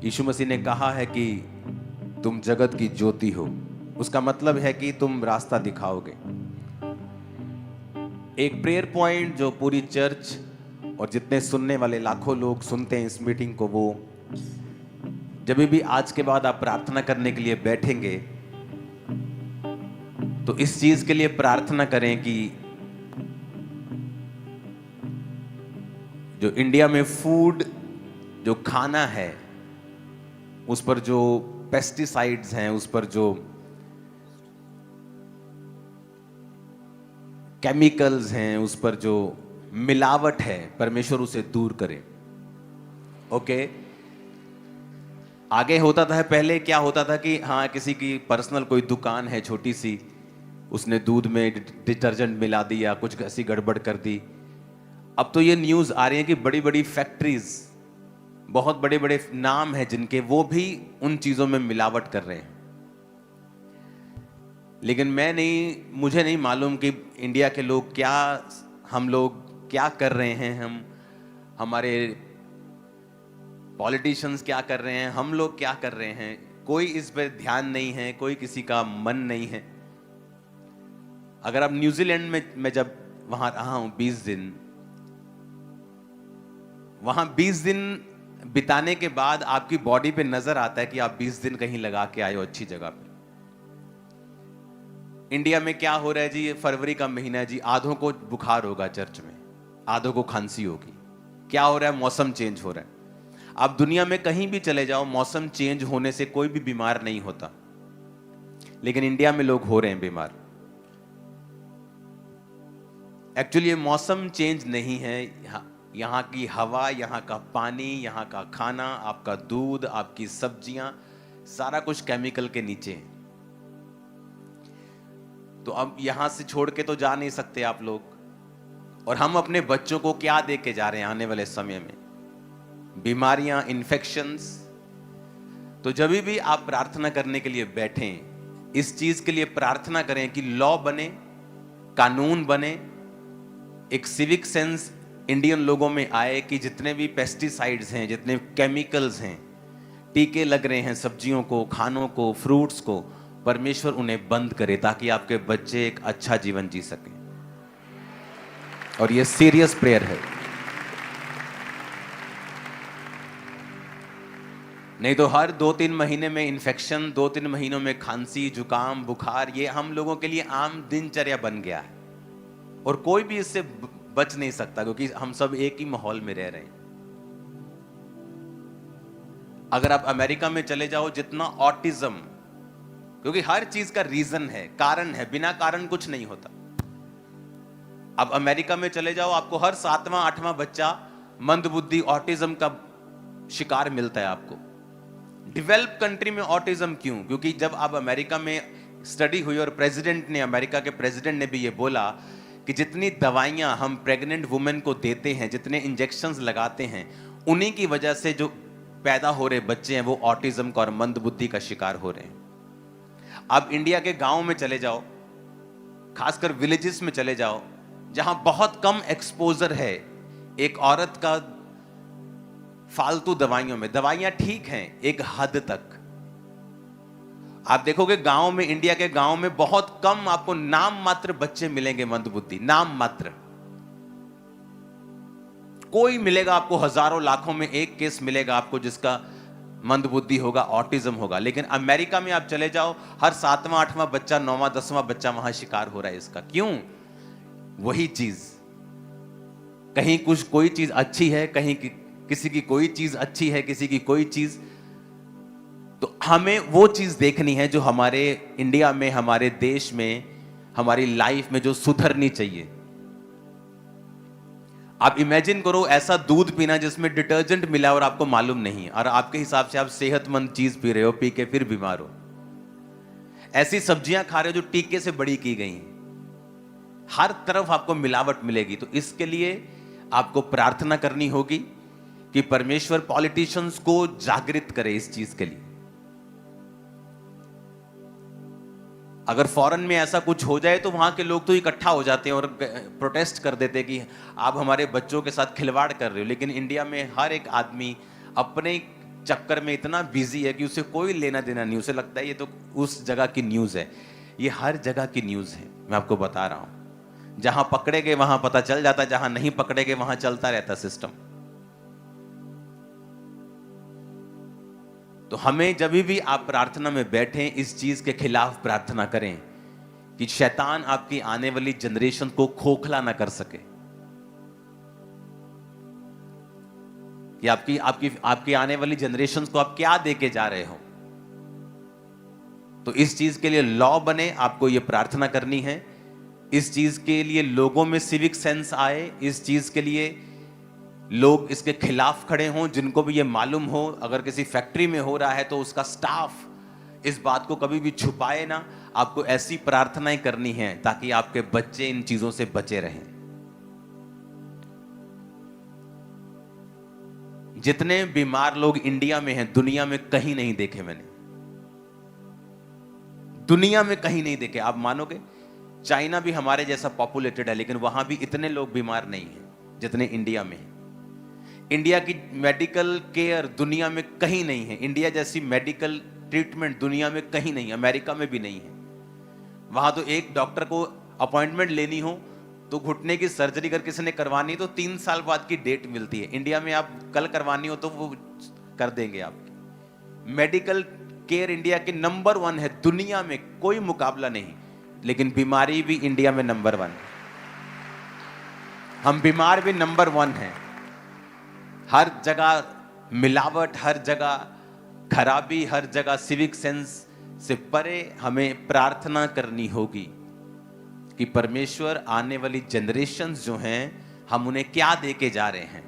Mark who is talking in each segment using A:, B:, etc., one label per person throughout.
A: यीशु मसीह ने कहा है कि तुम जगत की ज्योति हो। उसका मतलब है कि तुम रास्ता दिखाओगे। एक प्रेयर पॉइंट जो पूरी चर्च और जितने सुनने वाले लाखों लोग सुनते हैं इस मीटिंग को, वो जब भी आज के बाद आप प्रार्थना करने के लिए बैठेंगे तो इस चीज के लिए प्रार्थना करें कि जो इंडिया में फूड, जो खाना है, उस पर जो पेस्टिसाइड्स हैं, उस पर जो केमिकल्स हैं, उस पर जो मिलावट है, परमेश्वर उसे दूर करे। ओके। आगे होता था, पहले क्या होता था कि हाँ, किसी की पर्सनल कोई दुकान है छोटी सी, उसने दूध में डिटर्जेंट मिला दिया, कुछ ऐसी गड़बड़ कर दी। अब तो ये न्यूज़ आ रही है कि बड़ी बड़ी फैक्ट्रीज, बहुत बड़े बड़े नाम हैं जिनके, वो भी उन चीज़ों में मिलावट कर रहे हैं। लेकिन मुझे नहीं मालूम कि इंडिया के लोग क्या, हम लोग क्या कर रहे हैं, हमारे पॉलिटिशियंस क्या कर रहे हैं, हम लोग क्या कर रहे हैं। कोई इस पर ध्यान नहीं है, कोई किसी का मन नहीं है। अगर आप न्यूजीलैंड में, मैं जब वहां रहा हूं 20 दिन, वहां 20 दिन बिताने के बाद आपकी बॉडी पे नजर आता है कि आप 20 दिन कहीं लगा के आए हो अच्छी जगह पे। इंडिया में क्या हो रहा है जी, ये फरवरी का महीना है जी, आधों को बुखार होगा चर्च में, आधों को खांसी होगी। क्या हो रहा है? मौसम चेंज हो रहा है। आप दुनिया में कहीं भी चले जाओ, मौसम चेंज होने से कोई भी बीमार नहीं होता, लेकिन इंडिया में लोग हो रहे हैं बीमार। एक्चुअली ये मौसम चेंज नहीं है, यहाँ की हवा, यहाँ का पानी, यहाँ का खाना, आपका दूध, आपकी सब्जियां, सारा कुछ केमिकल के नीचे है। तो अब यहां से छोड़ के तो जा नहीं सकते आप लोग। और हम अपने बच्चों को क्या दे के जा रहे हैं आने वाले समय में? बीमारियां, इन्फेक्शंस। तो जब भी आप प्रार्थना करने के लिए बैठें, इस चीज के लिए प्रार्थना करें कि लॉ बने, कानून बने, एक सिविक सेंस इंडियन लोगों में आए कि जितने भी पेस्टिसाइड्स हैं, जितने केमिकल्स हैं, टीके लग रहे हैं सब्जियों को, खानों को, फ्रूट्स को, परमेश्वर उन्हें बंद करे ताकि आपके बच्चे एक अच्छा जीवन जी सकें। और यह सीरियस प्रेयर है। नहीं तो हर 2-3 महीने में इन्फेक्शन, 2-3 महीनों में खांसी, जुकाम, बुखार, ये हम लोगों के लिए आम दिनचर्या बन गया है। और कोई भी इससे बच नहीं सकता, क्योंकि हम सब एक ही माहौल में रह रहे हैं। अगर आप अमेरिका में चले जाओ, जितना ऑटिज्म, क्योंकि हर चीज का रीजन है, कारण है, बिना कारण कुछ नहीं होता। अब अमेरिका में चले जाओ, आपको हर 7वां 8वां बच्चा मंदबुद्धि, ऑटिज्म का शिकार मिलता है आपको। डेवलप कंट्री में ऑटिज्म क्यों? क्योंकि जब आप अमेरिका में स्टडी हुई और प्रेसिडेंट ने, अमेरिका के प्रेसिडेंट ने भी ये बोला कि जितनी दवाइयां हम प्रेग्नेंट वुमेन को देते हैं, जितने इंजेक्शंस लगाते हैं, उन्हीं की वजह से जो पैदा हो रहे बच्चे हैं वो ऑटिज्म का और मंदबुद्धि का शिकार हो रहे हैं। आप इंडिया के गांव में चले जाओ, खासकर विलेजेस में चले जाओ, जहां बहुत कम एक्सपोजर है एक औरत का फालतू दवाइयों में। दवाइयां ठीक हैं एक हद तक। आप देखोगे गांव में, इंडिया के गांव में बहुत कम आपको नाम मात्र बच्चे मिलेंगे मंदबुद्धि, नाम मात्र। कोई मिलेगा आपको, हजारों लाखों में एक केस मिलेगा आपको जिसका मंदबुद्धि होगा, ऑटिज्म होगा। लेकिन अमेरिका में आप चले जाओ, हर 7वां 8वां बच्चा, 9वां 10वां बच्चा वहां शिकार हो रहा है इसका। क्यों? वही चीज, कहीं कुछ कोई चीज अच्छी है, कहीं किसी की कोई चीज अच्छी है, किसी की कोई चीज। तो हमें वो चीज देखनी है जो हमारे इंडिया में, हमारे देश में, हमारी लाइफ में जो सुधरनी चाहिए। आप इमेजिन करो ऐसा दूध पीना जिसमें डिटर्जेंट मिला और आपको मालूम नहीं, और आपके हिसाब से आप सेहतमंद चीज पी रहे हो, पी के फिर बीमार हो। ऐसी सब्जियां खा रहे हो जो टीके से बड़ी की गई हैं। हर तरफ आपको मिलावट मिलेगी। तो इसके लिए आपको प्रार्थना करनी होगी कि परमेश्वर पॉलिटिशियंस को जागृत करे इस चीज के लिए। अगर फॉरेन में ऐसा कुछ हो जाए तो वहां के लोग तो इकट्ठा हो जाते हैं और प्रोटेस्ट कर देते हैं कि आप हमारे बच्चों के साथ खिलवाड़ कर रहे हो। लेकिन इंडिया में हर एक आदमी अपने चक्कर में इतना बिजी है कि उसे कोई लेना देना नहीं, उसे लगता है ये तो उस जगह की न्यूज़ है। ये हर जगह की न्यूज़ है, मैं आपको बता रहा हूं। जहां पकड़े गए वहां पता चल जाता, जहां नहीं पकड़े गए वहां चलता रहता सिस्टम। तो हमें जब भी आप प्रार्थना में बैठें, इस चीज के खिलाफ प्रार्थना करें कि शैतान आपकी आने वाली जनरेशन को खोखला ना कर सके, कि आपकी आपकी आपकी आने वाली जनरेशन को आप क्या देके जा रहे हो। तो इस चीज के लिए लॉ बने, आपको यह प्रार्थना करनी है। इस चीज के लिए लोगों में सिविक सेंस आए, इस चीज के लिए लोग इसके खिलाफ खड़े हों, जिनको भी ये मालूम हो। अगर किसी फैक्ट्री में हो रहा है तो उसका स्टाफ इस बात को कभी भी छुपाए ना। आपको ऐसी प्रार्थनाएं करनी है ताकि आपके बच्चे इन चीजों से बचे रहें। जितने बीमार लोग इंडिया में हैं, दुनिया में कहीं नहीं देखे मैंने, दुनिया में कहीं नहीं देखे। आप मानोगे, चाइना भी हमारे जैसा पॉपुलेटेड है, लेकिन वहां भी इतने लोग बीमार नहीं हैं जितने इंडिया में हैं। इंडिया की मेडिकल केयर दुनिया में कहीं नहीं है, इंडिया जैसी मेडिकल ट्रीटमेंट दुनिया में कहीं नहीं, अमेरिका में भी नहीं है। वहां तो एक डॉक्टर को अपॉइंटमेंट लेनी हो तो घुटने की सर्जरी अगर किसी ने करवानी तो 3 साल बाद की डेट मिलती है। इंडिया में आप कल करवानी हो तो वो कर देंगे आपकी। मेडिकल केयर इंडिया के नंबर 1 है, दुनिया में कोई मुकाबला नहीं। लेकिन बीमारी भी इंडिया में नंबर 1 है, हम बीमार भी नंबर 1 हैं। हर जगह मिलावट, हर जगह खराबी, हर जगह सिविक सेंस से परे हमें प्रार्थना करनी होगी कि परमेश्वर आने वाली जनरेशन्स जो हैं, हम उन्हें क्या देके जा रहे हैं।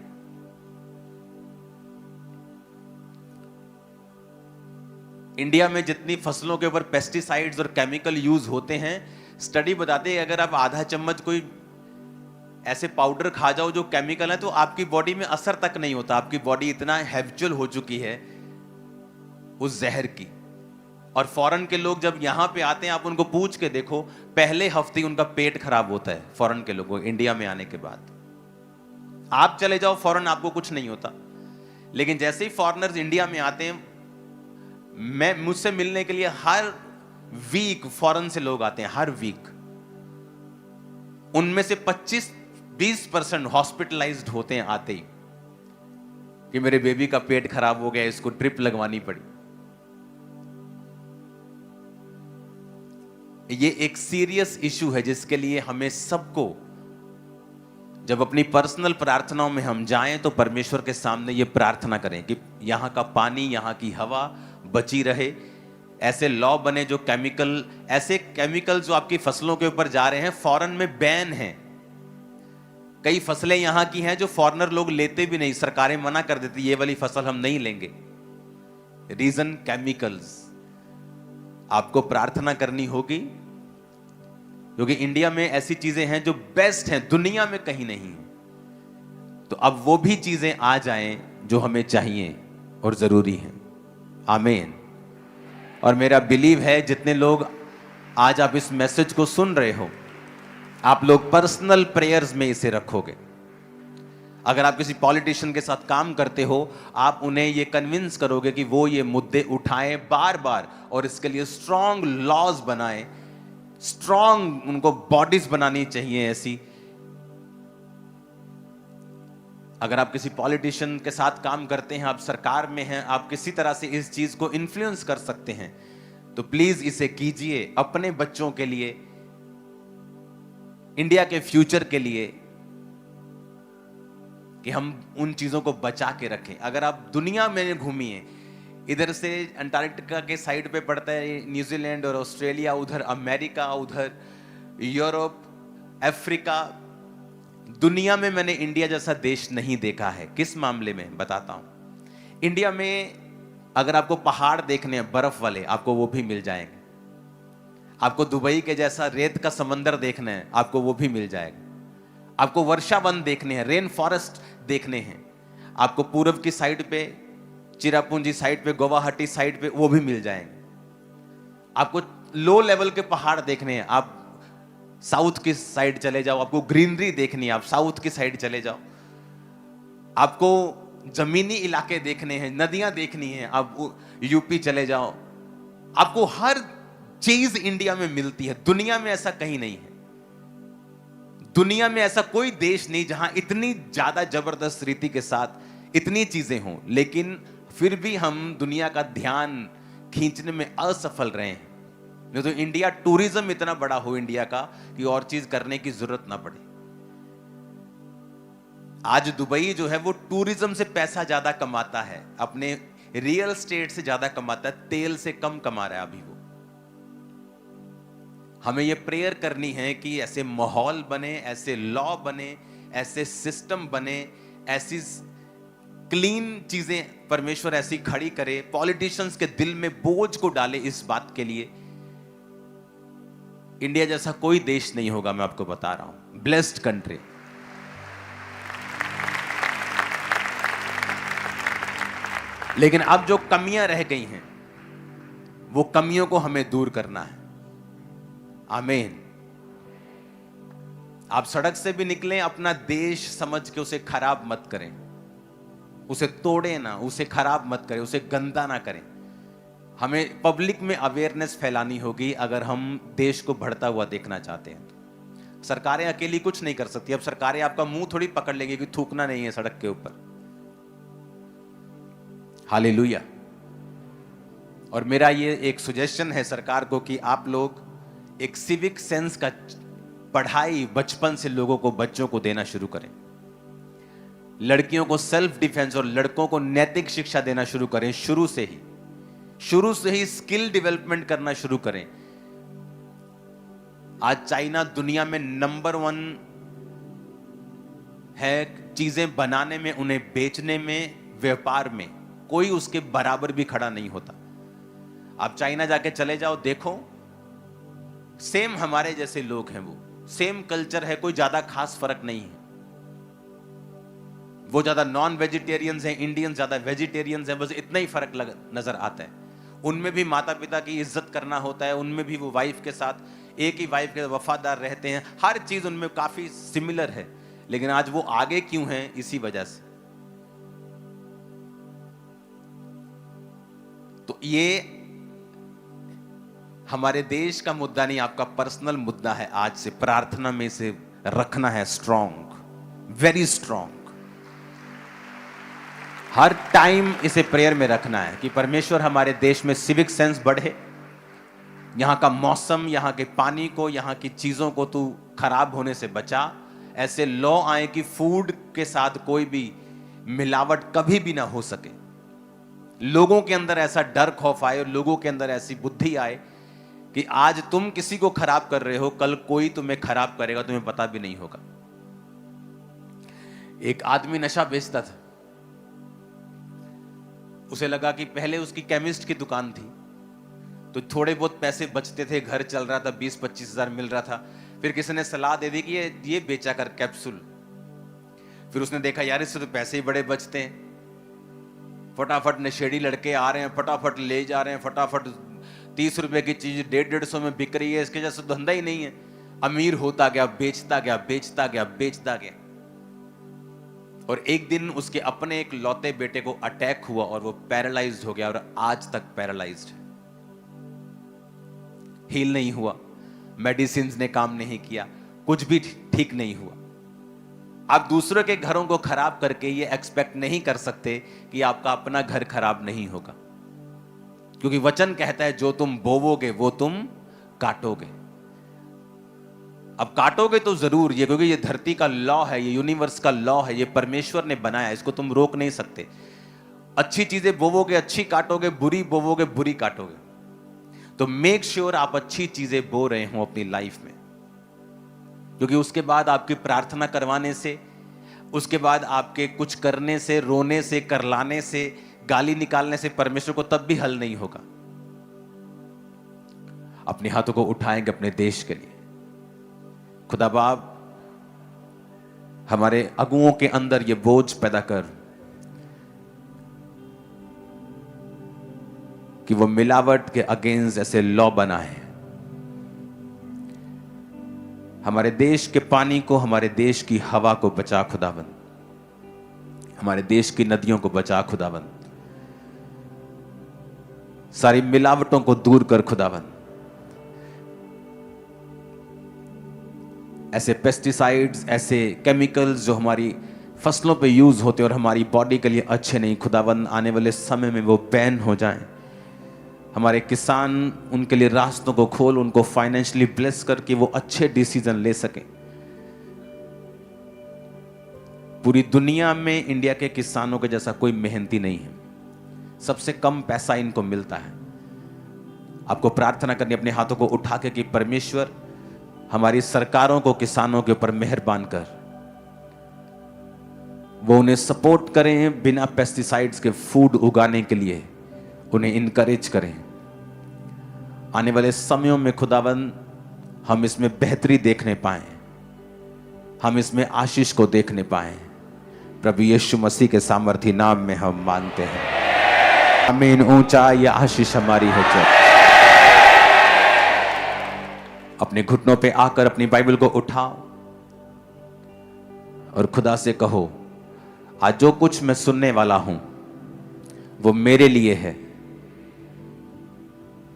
A: इंडिया में जितनी फसलों के ऊपर पेस्टिसाइड्स और केमिकल यूज होते हैं, स्टडी बताते हैं अगर आप आधा चम्मच कोई ऐसे पाउडर खा जाओ जो केमिकल है तो आपकी बॉडी में असर तक नहीं होता। आपकी बॉडी इतना हैबिचुअल हो चुकी है उस जहर की। और फॉरेन के लोग जब यहां पे आते हैं, आप उनको पूछ के देखो, पहले हफ्ते उनका पेट खराब होता है फॉरेन के लोगों, इंडिया में आने के बाद। आप चले जाओ फॉरेन, आपको कुछ नहीं होता। लेकिन जैसे ही फॉरेनर्स इंडिया में आते हैं, मैं मुझसे मिलने के लिए हर वीक फॉरेन से लोग आते हैं, हर वीक। उनमें से 25-20% हॉस्पिटलाइज्ड होते हैं आते ही कि मेरे बेबी का पेट खराब हो गया, इसको ड्रिप लगवानी पड़ी। ये एक सीरियस इशू है जिसके लिए हमें सबको, जब अपनी पर्सनल प्रार्थनाओं में हम जाएं तो परमेश्वर के सामने ये प्रार्थना करें कि यहां का पानी, यहां की हवा बची रहे। ऐसे लॉ बने जो केमिकल, ऐसे केमिकल जो आपकी फसलों के ऊपर जा रहे हैं, फॉरेन में बैन है। कई फसलें यहां की हैं जो फॉरेनर लोग लेते भी नहीं, सरकारें मना कर देती, ये वाली फसल हम नहीं लेंगे। Reason chemicals. आपको प्रार्थना करनी होगी क्योंकि इंडिया में ऐसी चीजें हैं जो बेस्ट हैं, दुनिया में कहीं नहीं है। तो अब वो भी चीजें आ जाएं जो हमें चाहिए और जरूरी हैं। आमीन। और मेरा बिलीव है जितने लोग आज आप इस मैसेज को सुन रहे हो, आप लोग पर्सनल प्रेयर्स में इसे रखोगे। अगर आप किसी पॉलिटिशियन के साथ काम करते हो, आप उन्हें ये कन्विंस करोगे कि वो ये मुद्दे उठाएं बार बार और इसके लिए स्ट्रॉन्ग लॉज बनाएं, स्ट्रॉन्ग उनको बॉडीज बनानी चाहिए ऐसी। अगर आप किसी पॉलिटिशियन के साथ काम करते हैं, आप सरकार में हैं, आप किसी तरह से इस चीज को इन्फ्लुएंस कर सकते हैं, तो प्लीज इसे कीजिए अपने बच्चों के लिए, इंडिया के फ्यूचर के लिए, कि हम उन चीजों को बचा के रखें। अगर आप दुनिया में घूमिए, इधर से अंटार्कटिका के साइड पे पड़ता है न्यूजीलैंड और ऑस्ट्रेलिया, उधर अमेरिका, उधर यूरोप, अफ्रीका, दुनिया में मैंने इंडिया जैसा देश नहीं देखा है। किस मामले में बताता हूं। इंडिया में अगर आपको पहाड़ देखने हैं बर्फ वाले, आपको वो भी मिल जाएंगे। आपको दुबई के जैसा रेत का समंदर देखना है, आपको वो भी मिल जाएगा। आपको वर्षा वन देखने हैं, रेन फॉरेस्ट देखने हैं, आपको पूर्व की साइड पे, चिरापुंजी साइड पे, गुवाहाटी साइड पे वो भी मिल जाएंगे। आपको लो लेवल के पहाड़ देखने हैं, आप साउथ की साइड चले जाओ, आपको ग्रीनरी देखनी है, आप साउथ की साइड चले जाओ। आपको जमीनी इलाके देखने हैं, नदियां देखनी हैं, आप यूपी चले जाओ, आपको हर चीज इंडिया में मिलती है। दुनिया में ऐसा कहीं नहीं है, दुनिया में ऐसा कोई देश नहीं जहां इतनी ज्यादा जबरदस्त रीति के साथ इतनी चीजें हों, लेकिन फिर भी हम दुनिया का ध्यान खींचने में असफल रहे हैं। नहीं तो इंडिया टूरिज्म इतना बड़ा हो इंडिया का कि और चीज करने की जरूरत ना पड़े। आज दुबई जो है वो टूरिज्म से पैसा ज्यादा कमाता है, अपने रियल एस्टेट से ज्यादा कमाता है, तेल से कम कमा रहा है अभी वो। हमें ये प्रेयर करनी है कि ऐसे माहौल बने, ऐसे लॉ बने, ऐसे सिस्टम बने, ऐसी क्लीन चीजें परमेश्वर ऐसी खड़ी करे, पॉलिटिशियंस के दिल में बोझ को डाले इस बात के लिए। इंडिया जैसा कोई देश नहीं होगा, मैं आपको बता रहा हूं। Blessed country. लेकिन अब जो कमियां रह गई हैं, वो कमियों को हमें दूर करना है। आमीन। आप सड़क से भी निकलें, अपना देश समझ के उसे खराब मत करें, उसे तोड़े ना, उसे खराब मत करें, उसे गंदा ना करें। हमें पब्लिक में अवेयरनेस फैलानी होगी अगर हम देश को बढ़ता हुआ देखना चाहते हैं तो। सरकारें अकेली कुछ नहीं कर सकती। अब सरकारें आपका मुंह थोड़ी पकड़ लेगी कि थूकना नहीं है सड़क के ऊपर। हालेलुया। और मेरा ये एक सुजेशन है सरकार को कि आप लोग एक सिविक सेंस का पढ़ाई बचपन से लोगों को, बच्चों को देना शुरू करें। लड़कियों को सेल्फ डिफेंस और लड़कों को नैतिक शिक्षा देना शुरू करें। शुरू से ही स्किल डेवलपमेंट करना शुरू करें। आज चाइना दुनिया में नंबर 1 है चीजें बनाने में, उन्हें बेचने में, व्यापार में। कोई उसके बराबर भी खड़ा नहीं होता। आप चाइना जाके चले जाओ, देखो सेम हमारे जैसे लोग हैं, वो सेम कल्चर है, कोई ज्यादा खास फर्क नहीं है। वो ज्यादा नॉन वेजिटेरियंस हैं, इंडियंस ज्यादा वेजिटेरियंस हैं, बस इतना ही फर्क नजर आता है। उनमें भी माता पिता की इज्जत करना होता है, उनमें भी वो वाइफ के साथ, एक ही वाइफ के वफादार रहते हैं। हर चीज उनमें काफी सिमिलर है। लेकिन आज वो आगे क्यों हैं? इसी वजह से। तो ये हमारे देश का मुद्दा नहीं, आपका पर्सनल मुद्दा है। आज से प्रार्थना में से रखना है स्ट्रॉन्ग, वेरी स्ट्रॉन्ग। हर टाइम इसे प्रेयर में रखना है कि परमेश्वर हमारे देश में सिविक सेंस बढ़े, यहां का मौसम, यहां के पानी को, यहां की चीजों को तू खराब होने से बचा। ऐसे लॉ आए कि फूड के साथ कोई भी मिलावट कभी भी ना हो सके। लोगों के अंदर ऐसा डर खौफ आए और लोगों के अंदर ऐसी बुद्धि आए कि आज तुम किसी को खराब कर रहे हो, कल कोई तुम्हें खराब करेगा, तुम्हें पता भी नहीं होगा। एक आदमी नशा बेचता था। उसे लगा कि पहले उसकी केमिस्ट की दुकान थी तो थोड़े बहुत पैसे बचते थे, घर चल रहा था, 20-25 हजार मिल रहा था। फिर किसी ने सलाह दे दी कि ये बेचा कर कैप्सूल। फिर उसने देखा यार इससे तो पैसे ही बड़े बचते हैं। फटाफट नशेड़ी लड़के आ रहे हैं, फटाफट ले जा रहे हैं, फटाफट 30 रुपए की चीज 150-150 में बिक रही है, इसके जैसा धंधा ही नहीं है। अमीर होता गया, बेचता गया, बेचता गया, बेचता गया। और एक दिन उसके अपने एक लौते बेटे को अटैक हुआ और वो पैरालाइज्ड हो गया और आज तक पैरालाइज्ड है। हील नहीं हुआ, मेडिसिन ने काम नहीं किया, कुछ भी ठीक नहीं हुआ। आप दूसरों के घरों को खराब करके ये एक्सपेक्ट नहीं कर सकते कि आपका अपना घर खराब नहीं होगा, क्योंकि वचन कहता है जो तुम बोवोगे वो तुम काटोगे। अब काटोगे तो जरूर ये, क्योंकि ये धरती का लॉ है, ये यूनिवर्स का लॉ है, ये परमेश्वर ने बनाया, इसको तुम रोक नहीं सकते। अच्छी चीजें बोवोगे अच्छी काटोगे, बुरी बोवोगे बुरी काटोगे। तो मेक श्योर आप अच्छी चीजें बो रहे हो अपनी लाइफ में, क्योंकि उसके बाद आपकी प्रार्थना करवाने से, उसके बाद आपके कुछ करने से, रोने से, करलाने से, गाली निकालने से परमेश्वर को तब भी हल नहीं होगा। अपने हाथों को उठाएंगे अपने देश के लिए। खुदा बाप हमारे अगुओं के अंदर ये बोझ पैदा कर कि वो मिलावट के अगेंस्ट ऐसे लॉ बनाए। हमारे देश के पानी को, हमारे देश की हवा को बचा खुदावन। हमारे देश की नदियों को बचा खुदाबंद, सारी मिलावटों को दूर कर खुदाबंद। ऐसे पेस्टिसाइड्स, ऐसे केमिकल्स जो हमारी फसलों पे यूज होते हैं और हमारी बॉडी के लिए अच्छे नहीं, खुदाबंद आने वाले समय में वो बैन हो जाएं। हमारे किसान, उनके लिए रास्तों को खोल, उनको फाइनेंशियली ब्लेस करके वो अच्छे डिसीजन ले सकें। पूरी दुनिया में इंडिया के किसानों के जैसा कोई मेहनती नहीं है, सबसे कम पैसा इनको मिलता है। आपको प्रार्थना करनी, अपने हाथों को उठा के कि परमेश्वर हमारी सरकारों को किसानों के ऊपर मेहरबान कर, वो उन्हें सपोर्ट करें, बिना पेस्टिसाइड्स के फूड उगाने के लिए उन्हें इनकरेज करें। आने वाले समयों में खुदावंद हम इसमें बेहतरी देखने पाएं, हम इसमें आशीष को देखने पाएं। प्रभु यीशु मसीह के सामर्थी नाम में हम मांगते हैं, आमीन। ऊंचा यह आशीष हमारी है। जब अपने घुटनों पे आकर अपनी बाइबल को उठाओ और खुदा से कहो, आज जो कुछ मैं सुनने वाला हूं वो मेरे लिए है।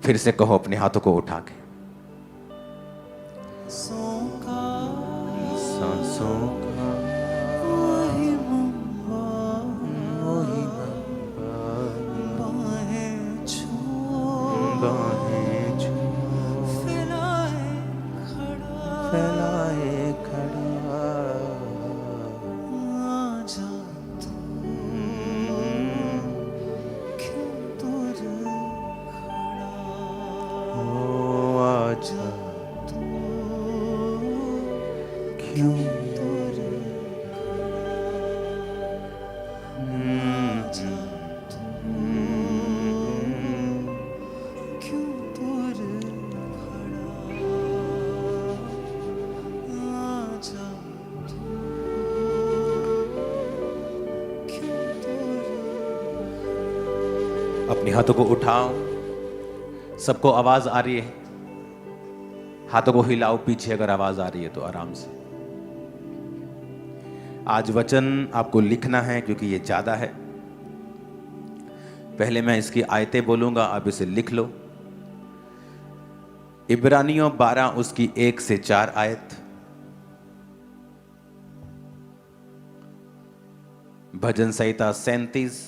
A: फिर से कहो अपने हाथों को उठा के, अपने हाथों को उठाओ। सबको आवाज आ रही है? हाथों को हिलाओ पीछे अगर आवाज आ रही है तो आराम से। आज वचन आपको लिखना है क्योंकि ये ज्यादा है। पहले मैं इसकी आयतें बोलूंगा, आप इसे लिख लो। इब्रानियों 12 उसकी 1 से 4 आयत, भजन संहिता 37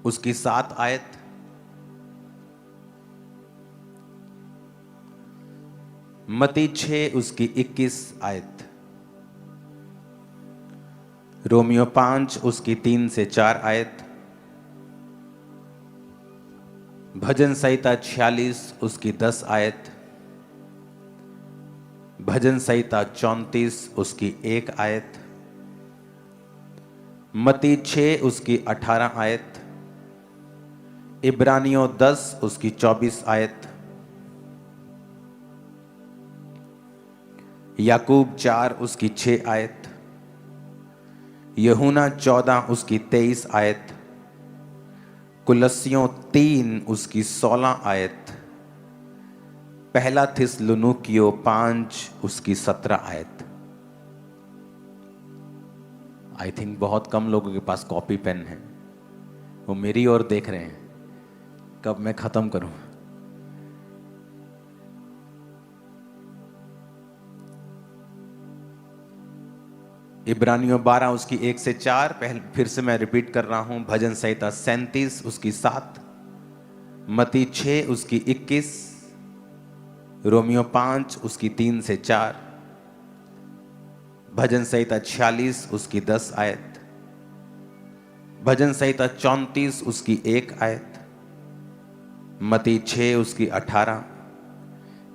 A: उसकी 7 आयत, मत्ती 6 उसकी 21 आयत, रोमियो 5 उसकी 3 से 4 आयत, भजन संहिता 46 उसकी 10 आयत, भजन संहिता 34 उसकी 1 आयत, मत्ती 6 उसकी 18 आयत, इब्रानियों 10 उसकी 24 आयत, याकूब 4 उसकी 6 आयत, यूहन्ना 14 उसकी 23 आयत, कुलस्सियों 3 उसकी 16 आयत, पहला थिस्सलुनीकियों 5 उसकी 17 आयत। आई थिंक बहुत कम लोगों के पास कॉपी पेन है, वो मेरी ओर देख रहे हैं कब मैं खत्म करूं। इब्रानियों 12 उसकी 1 से 4, फिर से मैं रिपीट कर रहा हूं। भजन संहिता 37 उसकी 7, मत्ती 6 उसकी 21, रोमियो 5 उसकी 3 से 4, भजन संहिता 46 उसकी 10 आयत, भजन संहिता 34 उसकी 1 आयत, मत्ती 6 उसकी 18,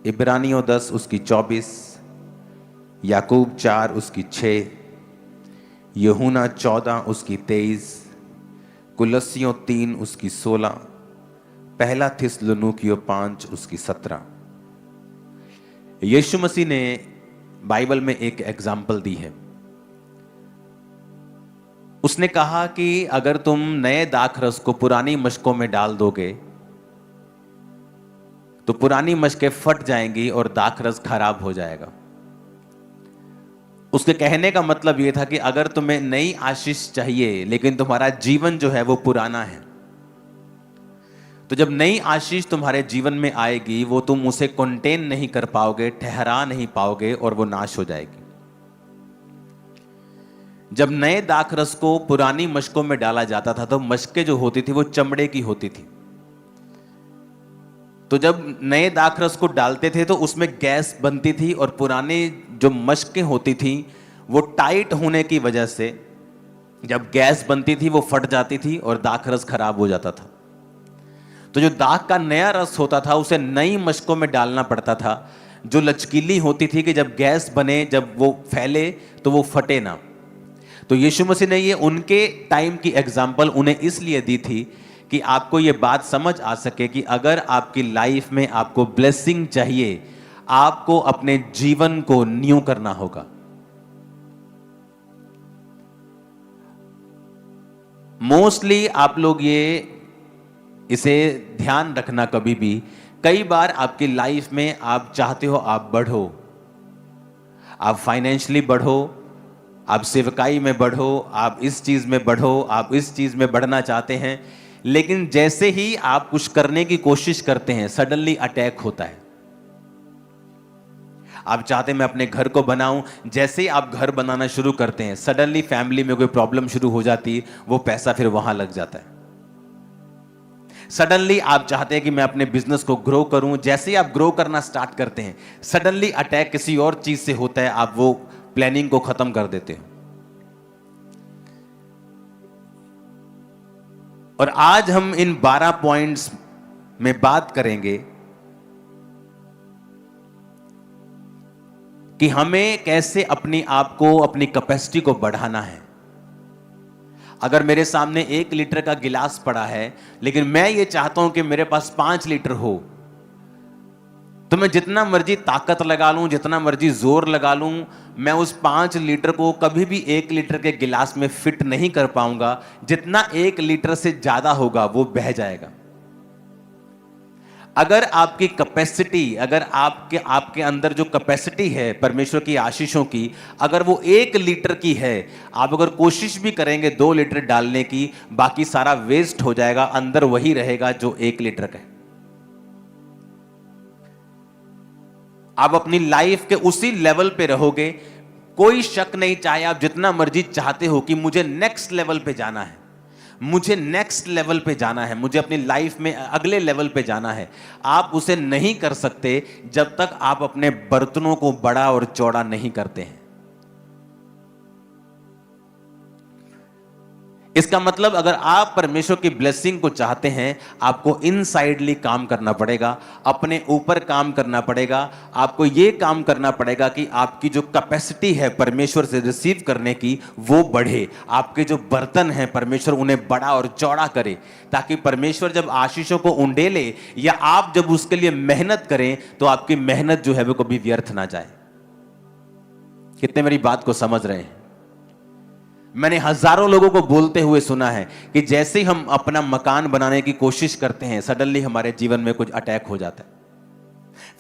A: इब्रानियों 10 उसकी 24, याकूब 4 उसकी 6, यूहन्ना 14 उसकी 23, कुलस्सियों 3 उसकी 16, पहला थिस्सलुनीकियों 5 उसकी 17। यीशु मसीह ने बाइबल में एक एग्जाम्पल दी है। उसने कहा कि अगर तुम नए दाखरस को पुरानी मशकों में डाल दोगे तो पुरानी मशकें फट जाएंगी और दाखरस खराब हो जाएगा। उसके कहने का मतलब ये था कि अगर तुम्हें नई आशीष चाहिए लेकिन तुम्हारा जीवन जो है वो पुराना है, तो जब नई आशीष तुम्हारे जीवन में आएगी वो तुम उसे कंटेन नहीं कर पाओगे, ठहरा नहीं पाओगे और वो नाश हो जाएगी। जब नए दाखरस को पुरानी मशकों में डाला जाता था तो मशकें जो होती थी वो चमड़े की होती थी। तो जब नए दाखरस को डालते थे तो उसमें गैस बनती थी और पुरानी जो मशकें होती थी वो टाइट होने की वजह से जब गैस बनती थी वो फट जाती थी और दाखरस खराब हो जाता था। तो जो दाख का नया रस होता था उसे नई मशकों में डालना पड़ता था, जो लचकीली होती थी कि जब गैस बने, जब वो फैले तो वो फटे ना। तो यीशु मसीह ने ये उनके टाइम की एग्जाम्पल उन्हें इसलिए दी थी कि आपको ये बात समझ आ सके कि अगर आपकी लाइफ में आपको ब्लेसिंग चाहिए, आपको अपने जीवन को न्यू करना होगा। मोस्टली आप लोग इसे ध्यान रखना कभी भी, कई बार आपकी लाइफ में आप चाहते हो आप बढ़ो, आप फाइनेंशियली बढ़ो, आप सेवकाई में बढ़ो, आप इस चीज में बढ़ो, आप इस चीज में बढ़ना चाहते हैं, लेकिन जैसे ही आप कुछ करने की कोशिश करते हैं सडनली अटैक होता है। आप चाहते हैं मैं अपने घर को बनाऊं, जैसे ही आप घर बनाना शुरू करते हैं सडनली फैमिली में कोई प्रॉब्लम शुरू हो जाती है, वो पैसा फिर वहां लग जाता है। सडनली आप चाहते हैं कि मैं अपने बिजनेस को ग्रो करूं, जैसे ही आप ग्रो करना स्टार्ट करते हैं सडनली अटैक किसी और चीज से होता है, आप वो प्लानिंग को खत्म कर देते हो। और आज हम इन 12 पॉइंट्स में बात करेंगे कि हमें कैसे अपनी आप को, अपनी कैपेसिटी को बढ़ाना है। अगर मेरे सामने 1 लीटर का गिलास पड़ा है लेकिन मैं ये चाहता हूं कि मेरे पास 5 लीटर हो, तो मैं जितना मर्जी ताकत लगा लूं, जितना मर्जी जोर लगा लूं, मैं उस 5 लीटर को कभी भी 1 लीटर के गिलास में फिट नहीं कर पाऊंगा। जितना 1 लीटर से ज्यादा होगा वो बह जाएगा। अगर आपकी कैपेसिटी, अगर आपके अंदर जो कैपेसिटी है परमेश्वर की आशीषों की, अगर वो 1 लीटर की है, आप अगर कोशिश भी करेंगे 2 लीटर डालने की, बाकी सारा वेस्ट हो जाएगा, अंदर वही रहेगा जो 1 लीटर का है। आप अपनी लाइफ के उसी लेवल पे रहोगे, कोई शक नहीं, चाहे आप जितना मर्जी चाहते हो कि मुझे नेक्स्ट लेवल पे जाना है, मुझे नेक्स्ट लेवल पे जाना है, मुझे अपनी लाइफ में अगले लेवल पे जाना है, आप उसे नहीं कर सकते जब तक आप अपने बर्तनों को बड़ा और चौड़ा नहीं करते हैं। इसका मतलब अगर आप परमेश्वर की ब्लेसिंग को चाहते हैं, आपको इनसाइडली काम करना पड़ेगा, अपने ऊपर काम करना पड़ेगा। आपको यह काम करना पड़ेगा कि आपकी जो कैपेसिटी है परमेश्वर से रिसीव करने की वो बढ़े। आपके जो बर्तन हैं परमेश्वर उन्हें बड़ा और चौड़ा करे, ताकि परमेश्वर जब आशीषों को उंडेले या आप जब उसके लिए मेहनत करें तो आपकी मेहनत जो है वो कभी व्यर्थ ना जाए। कितने मेरी बात को समझ रहे हैं? मैंने हजारों लोगों को बोलते हुए सुना है कि जैसे ही हम अपना मकान बनाने की कोशिश करते हैं सडनली हमारे जीवन में कुछ अटैक हो जाता है।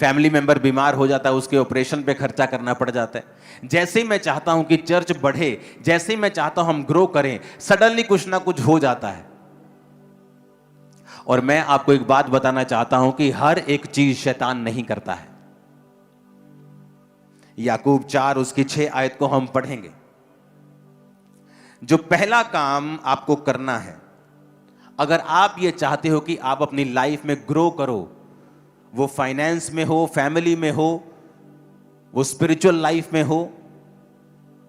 A: फैमिली मेंबर बीमार हो जाता है, उसके ऑपरेशन पे खर्चा करना पड़ जाता है। जैसे ही मैं चाहता हूं कि चर्च बढ़े, जैसे ही मैं चाहता हूं हम ग्रो करें, सडनली कुछ ना कुछ हो जाता है। और मैं आपको एक बात बताना चाहता हूं कि हर एक चीज शैतान नहीं करता है। याकूब 4 उसकी 6 आयत को हम पढ़ेंगे। जो पहला काम आपको करना है, अगर आप ये चाहते हो कि आप अपनी लाइफ में ग्रो करो, वो फाइनेंस में हो, फैमिली में हो, वो स्पिरिचुअल लाइफ में हो,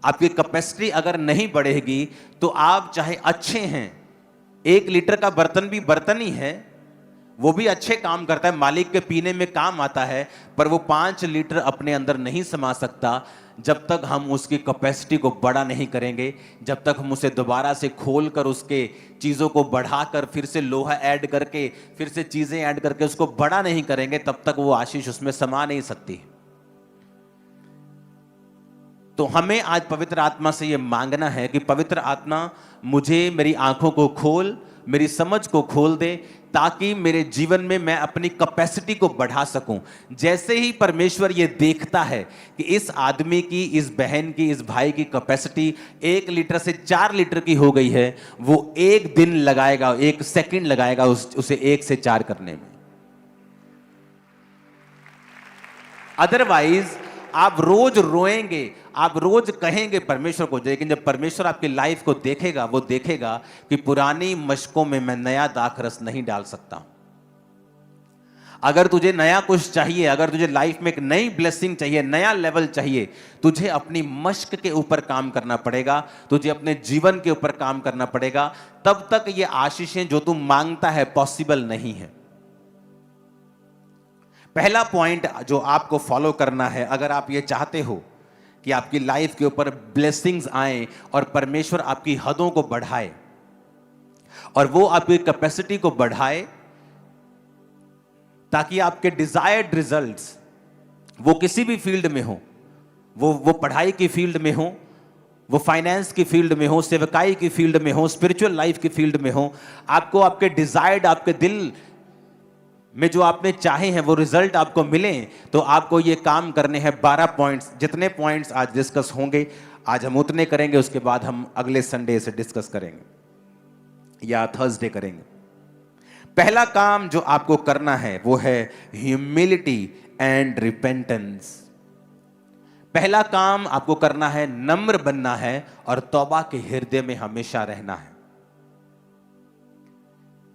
A: आपकी कैपेसिटी अगर नहीं बढ़ेगी तो आप चाहे अच्छे हैं, 1 लीटर का बर्तन भी बर्तन ही है, वो भी अच्छे काम करता है, मालिक के पीने में काम आता है, पर वो 5 लीटर अपने अंदर नहीं समा सकता जब तक हम उसकी कैपेसिटी को बड़ा नहीं करेंगे, जब तक हम उसे दोबारा से खोलकर उसके चीज़ों को बढ़ाकर फिर से लोहा ऐड करके फिर से चीज़ें ऐड करके उसको बड़ा नहीं करेंगे, तब तक वो आशीष उसमें समा नहीं सकती। तो हमें आज पवित्र आत्मा से ये मांगना है कि पवित्र आत्मा मुझे, मेरी आंखों को खोल, मेरी समझ को खोल दे, ताकि मेरे जीवन में मैं अपनी कैपेसिटी को बढ़ा सकूं। जैसे ही परमेश्वर ये देखता है कि इस आदमी की, इस बहन की, इस भाई की कैपेसिटी 1 लीटर से 4 लीटर की हो गई है, वो 1 दिन लगाएगा, 1 सेकंड लगाएगा उसे 1 से 4 करने में। अदरवाइज आप रोज रोएंगे, आप रोज कहेंगे परमेश्वर को, लेकिन जब परमेश्वर आपकी लाइफ को देखेगा, वो देखेगा कि पुरानी मशकों में मैं नया दाखरस नहीं डाल सकता। अगर तुझे नया कुछ चाहिए, अगर तुझे लाइफ में एक नई ब्लेसिंग चाहिए, नया लेवल चाहिए, तुझे अपनी मशक के ऊपर काम करना पड़ेगा, तुझे अपने जीवन के ऊपर काम करना पड़ेगा। तब तक ये आशीषें जो तू मांगता है पॉसिबल नहीं है। पहला पॉइंट जो आपको फॉलो करना है, अगर आप ये चाहते हो कि आपकी लाइफ के ऊपर ब्लेसिंग्स आए और परमेश्वर आपकी हदों को बढ़ाए और वो आपकी कैपेसिटी को बढ़ाए, ताकि आपके डिजायर्ड रिजल्ट्स वो किसी भी फील्ड में हो, वो पढ़ाई की फील्ड में हो, वो फाइनेंस की फील्ड में हो, सेवकाई की फील्ड में हो, स्पिरिचुअल लाइफ की फील्ड में हो, आपको आपके डिजायर्ड, आपके दिल में जो आपने चाहे हैं वो रिजल्ट आपको मिले, तो आपको ये काम करने हैं। 12 पॉइंट्स, जितने पॉइंट्स आज डिस्कस होंगे, आज हम उतने करेंगे, उसके बाद हम अगले संडे से डिस्कस करेंगे या थर्सडे करेंगे। पहला काम जो आपको करना है वो है ह्यूमिलिटी एंड रिपेंटेंस। पहला काम आपको करना है, नम्र बनना है और तौबा के हृदय में हमेशा रहना है।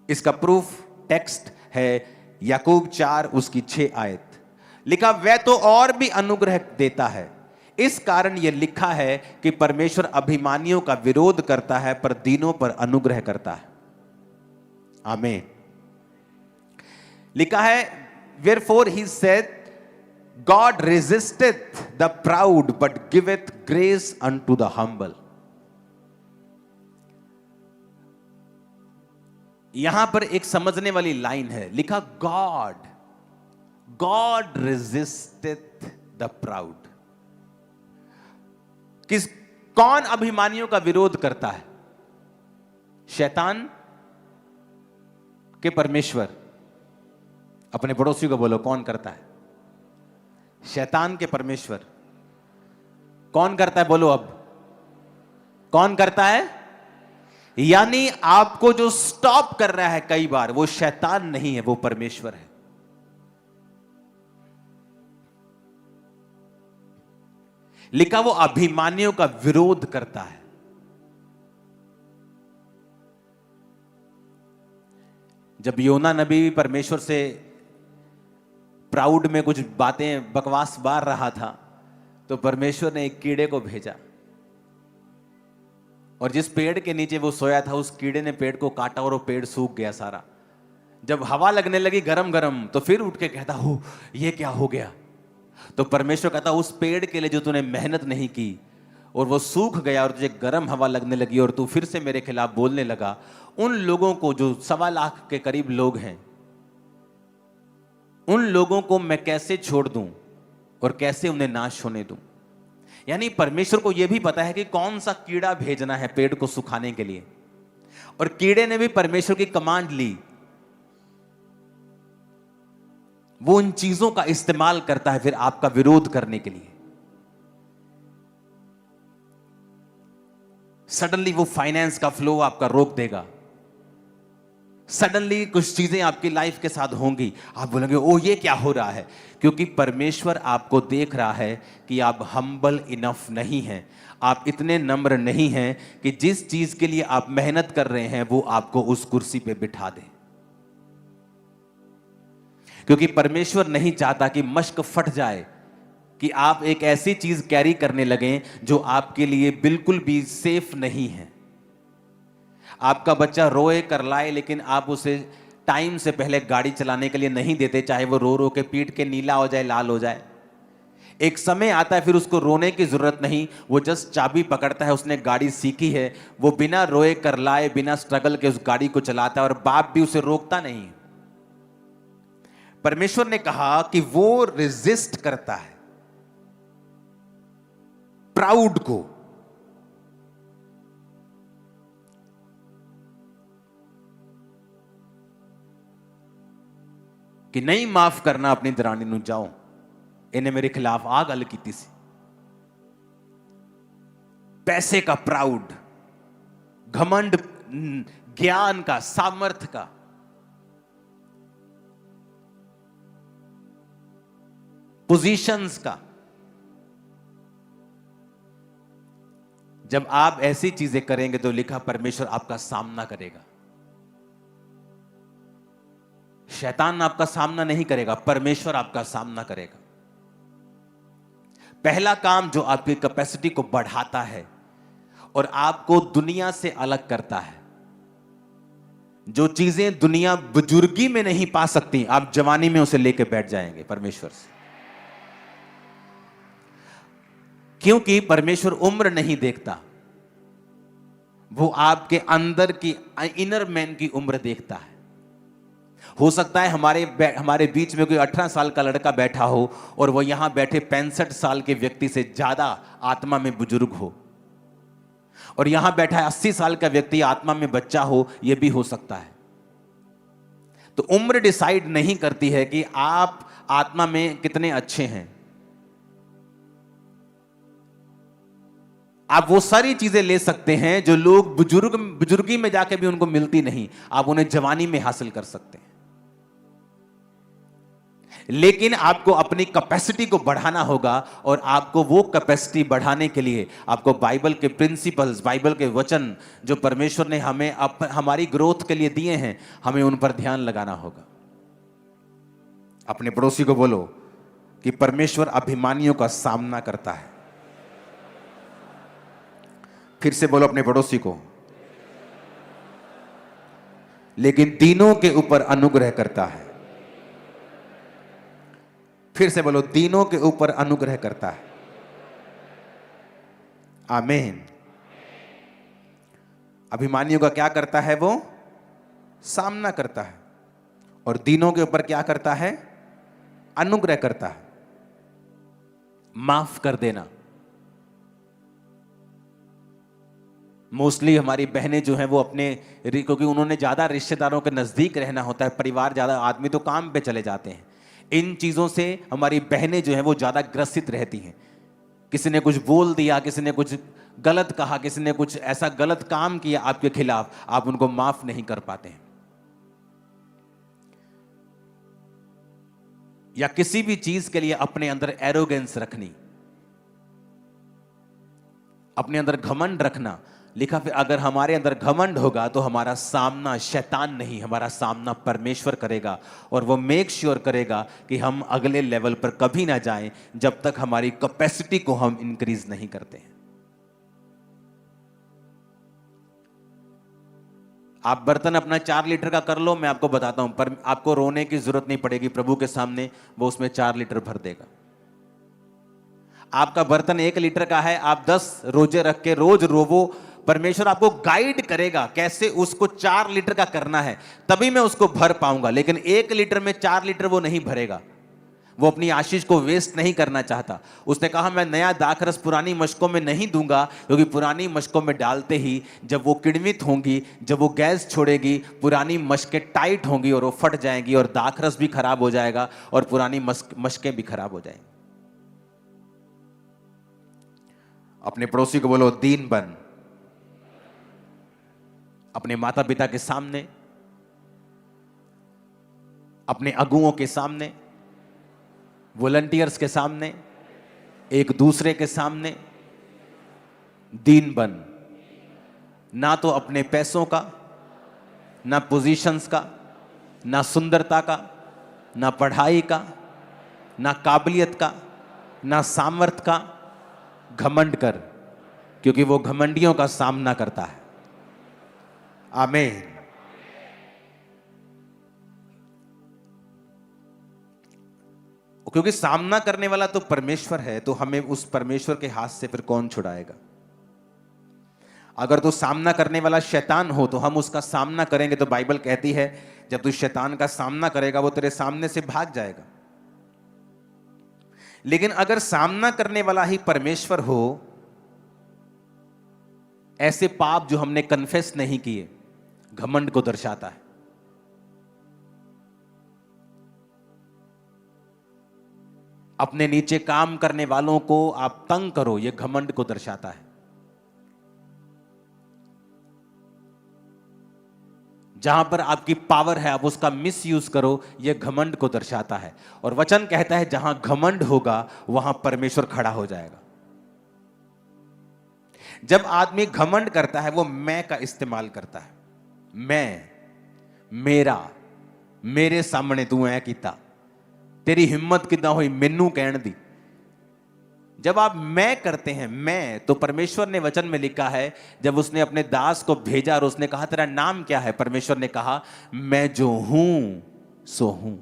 A: इसका प्रूफ टेक्स्ट है याकूब 4 उसकी 6 आयत। लिखा, वह तो और भी अनुग्रह देता है, इस कारण यह लिखा है कि परमेश्वर अभिमानियों का विरोध करता है पर दीनों पर अनुग्रह करता है। आमीन। लिखा है, wherefore he said, God resisteth the proud but giveth grace unto the humble। यहां पर एक समझने वाली लाइन है, लिखा गॉड रेजिस्टेथ द प्राउड। कौन अभिमानियों का विरोध करता है? शैतान के परमेश्वर? अपने पड़ोसी को बोलो, कौन करता है? शैतान के परमेश्वर। कौन करता है? बोलो अब, कौन करता है? यानी आपको जो स्टॉप कर रहा है कई बार, वो शैतान नहीं है, वो परमेश्वर है। लिखा, वो अभिमानियों का विरोध करता है। जब योना नबी परमेश्वर से प्राउड में कुछ बातें बकवास मार रहा था, तो परमेश्वर ने एक कीड़े को भेजा और जिस पेड़ के नीचे वो सोया था, उस कीड़े ने पेड़ को काटा और वो पेड़ सूख गया सारा। जब हवा लगने लगी गरम गरम, तो फिर उठ के कहता, हो ये क्या हो गया? तो परमेश्वर कहता, उस पेड़ के लिए जो तूने मेहनत नहीं की और वो सूख गया और तुझे गर्म हवा लगने लगी और तू फिर से मेरे खिलाफ बोलने लगा, उन लोगों को जो 1.25 लाख के करीब लोग हैं, उन लोगों को मैं कैसे छोड़ दूं और कैसे उन्हें नाश होने दूं? यानी परमेश्वर को यह भी पता है कि कौन सा कीड़ा भेजना है पेड़ को सुखाने के लिए, और कीड़े ने भी परमेश्वर की कमांड ली। वो उन चीजों का इस्तेमाल करता है फिर आपका विरोध करने के लिए। सडनली वो फाइनेंस का फ्लो आपका रोक देगा, सडनली कुछ चीजें आपकी लाइफ के साथ होंगी, आप बोलेंगे ओ ये क्या हो रहा है? क्योंकि परमेश्वर आपको देख रहा है कि आप हम्बल इनफ नहीं हैं, आप इतने नम्र नहीं हैं कि जिस चीज के लिए आप मेहनत कर रहे हैं वो आपको उस कुर्सी पे बिठा दे। क्योंकि परमेश्वर नहीं चाहता कि मश्क फट जाए, कि आप एक ऐसी चीज कैरी करने लगें जो आपके लिए बिल्कुल भी सेफ नहीं है। आपका बच्चा रोए करलाए, लेकिन आप उसे टाइम से पहले गाड़ी चलाने के लिए नहीं देते, चाहे वो रो रो के पीट के नीला हो जाए, लाल हो जाए। एक समय आता है फिर उसको रोने की जरूरत नहीं, वो जस्ट चाबी पकड़ता है, उसने गाड़ी सीखी है, वो बिना रोए करलाए, बिना स्ट्रगल के उस गाड़ी को चलाता है और बाप भी उसे रोकता नहीं। परमेश्वर ने कहा कि वो रेजिस्ट करता है प्राउड को। कि नहीं माफ करना अपनी दरानी नूं जाओ, इन्हें मेरे खिलाफ आ गल की सी। पैसे का प्राउड, घमंड, ज्ञान का, सामर्थ्य का, पोजीशंस का। जब आप ऐसी चीजें करेंगे तो लिखा परमेश्वर आपका सामना करेगा। शैतान आपका सामना नहीं करेगा, परमेश्वर आपका सामना करेगा। पहला काम जो आपकी कैपेसिटी को बढ़ाता है और आपको दुनिया से अलग करता है, जो चीजें दुनिया बुजुर्गी में नहीं पा सकती, आप जवानी में उसे लेके बैठ जाएंगे परमेश्वर से। क्योंकि परमेश्वर उम्र नहीं देखता, वो आपके अंदर की, इनर मैन की उम्र देखता है। हो सकता है हमारे बीच में कोई 18 साल का लड़का बैठा हो और वो यहां बैठे 65 साल के व्यक्ति से ज्यादा आत्मा में बुजुर्ग हो, और यहां बैठा 80 साल का व्यक्ति आत्मा में बच्चा हो, यह भी हो सकता है। तो उम्र डिसाइड नहीं करती है कि आप आत्मा में कितने अच्छे हैं। आप वो सारी चीजें ले सकते हैं जो लोग बुजुर्गी में जाके भी उनको मिलती नहीं, आप उन्हें जवानी में हासिल कर सकते हैं। लेकिन आपको अपनी कैपेसिटी को बढ़ाना होगा, और आपको वो कैपेसिटी बढ़ाने के लिए आपको बाइबल के प्रिंसिपल्स, बाइबल के वचन जो परमेश्वर ने हमें हमारी ग्रोथ के लिए दिए हैं, हमें उन पर ध्यान लगाना होगा। अपने पड़ोसी को बोलो कि परमेश्वर अभिमानियों का सामना करता है। फिर से बोलो अपने पड़ोसी को, लेकिन दीनों के ऊपर अनुग्रह करता है। फिर से बोलो, दीनों के ऊपर अनुग्रह करता है। आमीन। अभिमानियों का क्या करता है? वो सामना करता है। और दीनों के ऊपर क्या करता है? अनुग्रह करता है, माफ कर देना। मोस्टली हमारी बहनें जो हैं वो अपने, क्योंकि उन्होंने ज्यादा रिश्तेदारों के नजदीक रहना होता है, परिवार ज्यादा, आदमी तो काम पे चले जाते हैं, इन चीजों से हमारी बहनें जो हैं वो ज्यादा ग्रसित रहती हैं। किसी ने कुछ बोल दिया, किसी ने कुछ गलत कहा, किसी ने कुछ ऐसा गलत काम किया आपके खिलाफ, आप उनको माफ नहीं कर पाते हैं। या किसी भी चीज के लिए अपने अंदर एरोगेंस रखनी, अपने अंदर घमंड रखना। लिखा फिर अगर हमारे अंदर घमंड होगा तो हमारा सामना शैतान नहीं, हमारा सामना परमेश्वर करेगा, और वो मेक श्योर करेगा कि हम अगले लेवल पर कभी ना जाएं जब तक हमारी कैपेसिटी को हम इंक्रीज नहीं करते हैं। आप बर्तन अपना 4 लीटर का कर लो, मैं आपको बताता हूं, पर आपको रोने की जरूरत नहीं पड़ेगी प्रभु के सामने, वो उसमें 4 लीटर भर देगा। आपका बर्तन 1 लीटर का है, आप 10 रोजे रख के रोज रोवो, परमेश्वर आपको गाइड करेगा कैसे उसको 4 लीटर का करना है, तभी मैं उसको भर पाऊंगा। लेकिन 1 लीटर में 4 लीटर वो नहीं भरेगा। वो अपनी आशीष को वेस्ट नहीं करना चाहता। उसने कहा मैं नया दाखरस पुरानी मशकों में नहीं दूंगा, क्योंकि पुरानी मशकों में डालते ही जब वो किण्वित होंगी, जब वो गैस छोड़ेगी, पुरानी मशकें टाइट होंगी और वो फट जाएंगी, और दाखरस भी खराब हो जाएगा और पुरानी मशकें भी खराब हो जाएंगी। अपने पड़ोसी को बोलो, दीन बन। अपने माता पिता के सामने, अपने अगुओं के सामने, वॉलंटियर्स के सामने, एक दूसरे के सामने दीन बन। ना तो अपने पैसों का, ना पोजीशंस का, ना सुंदरता का, ना पढ़ाई का, ना काबिलियत का, ना सामर्थ का घमंड कर, क्योंकि वो घमंडियों का सामना करता है। आमीन। क्योंकि सामना करने वाला तो परमेश्वर है, तो हमें उस परमेश्वर के हाथ से फिर कौन छुड़ाएगा? अगर तो सामना करने वाला शैतान हो तो हम उसका सामना करेंगे, तो बाइबल कहती है जब तू शैतान का सामना करेगा वो तेरे सामने से भाग जाएगा। लेकिन अगर सामना करने वाला ही परमेश्वर हो, ऐसे पाप जो हमने कन्फेस नहीं किए घमंड को दर्शाता है। अपने नीचे काम करने वालों को आप तंग करो, यह घमंड को दर्शाता है। जहां पर आपकी पावर है आप उसका मिस यूज करो, यह घमंड को दर्शाता है। और वचन कहता है जहां घमंड होगा वहां परमेश्वर खड़ा हो जाएगा। जब आदमी घमंड करता है वो मैं का इस्तेमाल करता है। मैं, मेरा, मेरे सामने तू ऐ कीता, तेरी हिम्मत कितना हुई मैनू कहण दी। जब आप मैं करते हैं, मैं, तो परमेश्वर ने वचन में लिखा है जब उसने अपने दास को भेजा और उसने कहा तेरा नाम क्या है, परमेश्वर ने कहा मैं जो हूं सो हूं।